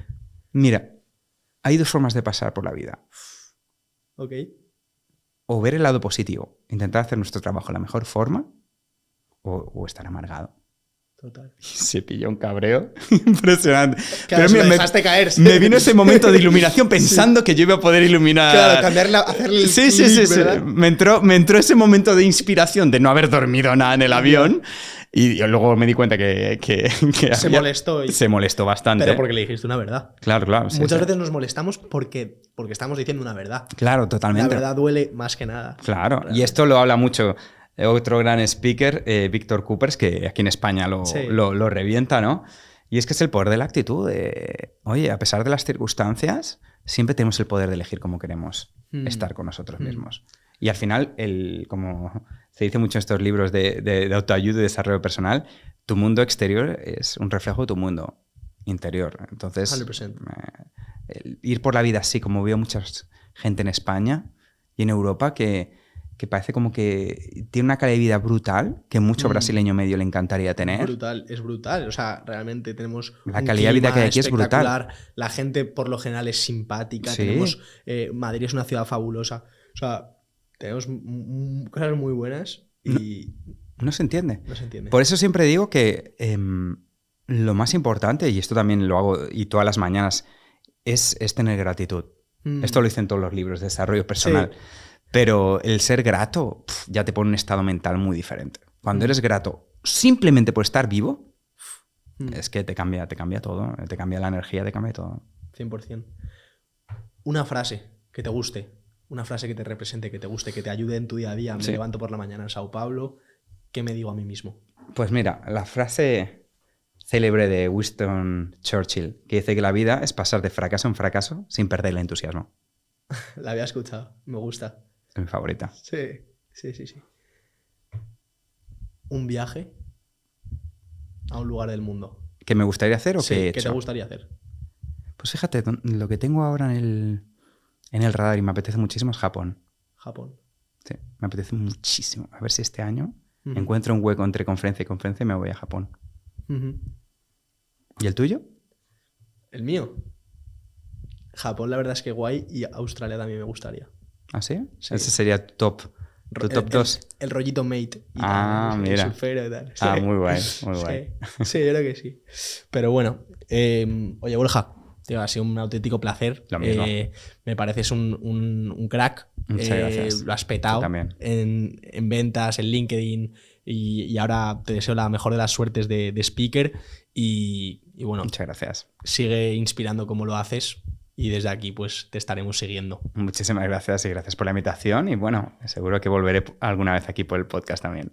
Speaker 2: mira, hay 2 formas de pasar por la vida.
Speaker 1: Ok.
Speaker 2: O ver el lado positivo, intentar hacer nuestro trabajo de la mejor forma, o estar amargado.
Speaker 1: Total.
Speaker 2: Y se pilló un cabreo impresionante.
Speaker 1: Claro, pero me dejaste caer.
Speaker 2: Me vino ese momento de iluminación pensando que yo iba a poder iluminar.
Speaker 1: Claro, hacerle el
Speaker 2: Sí. Me entró ese momento de inspiración de no haber dormido nada en el avión. Y yo luego me di cuenta que
Speaker 1: molestó.
Speaker 2: Se molestó bastante.
Speaker 1: Pero porque le dijiste una verdad.
Speaker 2: Claro.
Speaker 1: Muchas veces nos molestamos porque estamos diciendo una verdad.
Speaker 2: Claro, totalmente.
Speaker 1: La verdad duele más que nada.
Speaker 2: Claro. Y esto lo habla mucho otro gran speaker, Víctor Coopers, que aquí en España lo revienta, ¿no? Y es que es el poder de la actitud. Oye, a pesar de las circunstancias, siempre tenemos el poder de elegir cómo queremos estar con nosotros mismos. Y al final, como se dice mucho en estos libros de autoayuda y desarrollo personal, tu mundo exterior es un reflejo de tu mundo interior. Entonces,
Speaker 1: 100%.
Speaker 2: Ir por la vida así, como veo mucha gente en España y en Europa, que parece como que tiene una calidad de vida brutal, que mucho brasileño medio le encantaría tener.
Speaker 1: Es brutal. O sea, realmente tenemos
Speaker 2: la calidad de vida que hay aquí es brutal.
Speaker 1: La gente por lo general es simpática.
Speaker 2: Sí.
Speaker 1: Tenemos, Madrid es una ciudad fabulosa. O sea, tenemos cosas muy buenas y...
Speaker 2: No se entiende.
Speaker 1: No se entiende.
Speaker 2: Por eso siempre digo que lo más importante, y esto también lo hago y todas las mañanas, es tener gratitud. Esto lo dicen todos los libros de desarrollo personal. Sí. Pero el ser grato ya te pone en un estado mental muy diferente. Cuando eres grato simplemente por estar vivo, es que te cambia todo. Te cambia la energía, te cambia todo.
Speaker 1: 100%. Una frase que te guste, una frase que te represente, que te guste, que te ayude en tu día a día. Me levanto por la mañana en Sao Paulo, ¿qué me digo a mí mismo?
Speaker 2: Pues mira, la frase célebre de Winston Churchill, que dice que la vida es pasar de fracaso en fracaso sin perder el entusiasmo.
Speaker 1: La había escuchado, me gusta.
Speaker 2: Es mi favorita.
Speaker 1: Sí. Un viaje a un lugar del mundo.
Speaker 2: ¿Que me gustaría hacer o
Speaker 1: sí,
Speaker 2: que he hecho?
Speaker 1: ¿Qué te gustaría hacer?
Speaker 2: Pues fíjate, lo que tengo ahora en el radar y me apetece muchísimo es Japón.
Speaker 1: Japón.
Speaker 2: Sí, me apetece muchísimo. A ver si este año encuentro un hueco entre conferencia y conferencia y me voy a Japón. ¿Y el tuyo?
Speaker 1: El mío. Japón, la verdad es que guay, y Australia también me gustaría.
Speaker 2: ¿Ah, sí? Sí. Ese sería tu top 2.
Speaker 1: El rollito mate. Y
Speaker 2: mira.
Speaker 1: El surfero y tal.
Speaker 2: Sí. Muy guay, muy guay.
Speaker 1: Sí, yo creo que sí. Pero bueno, oye, Borja, tío, ha sido un auténtico placer.
Speaker 2: Lo mismo.
Speaker 1: Me pareces un crack.
Speaker 2: Muchas gracias.
Speaker 1: Lo has petado en ventas, en LinkedIn, y ahora te deseo la mejor de las suertes de speaker. Y bueno,
Speaker 2: muchas gracias.
Speaker 1: Sigue inspirando como lo haces. Y desde aquí, pues, te estaremos siguiendo.
Speaker 2: Muchísimas gracias y gracias por la invitación. Y bueno, seguro que volveré alguna vez aquí por el podcast también.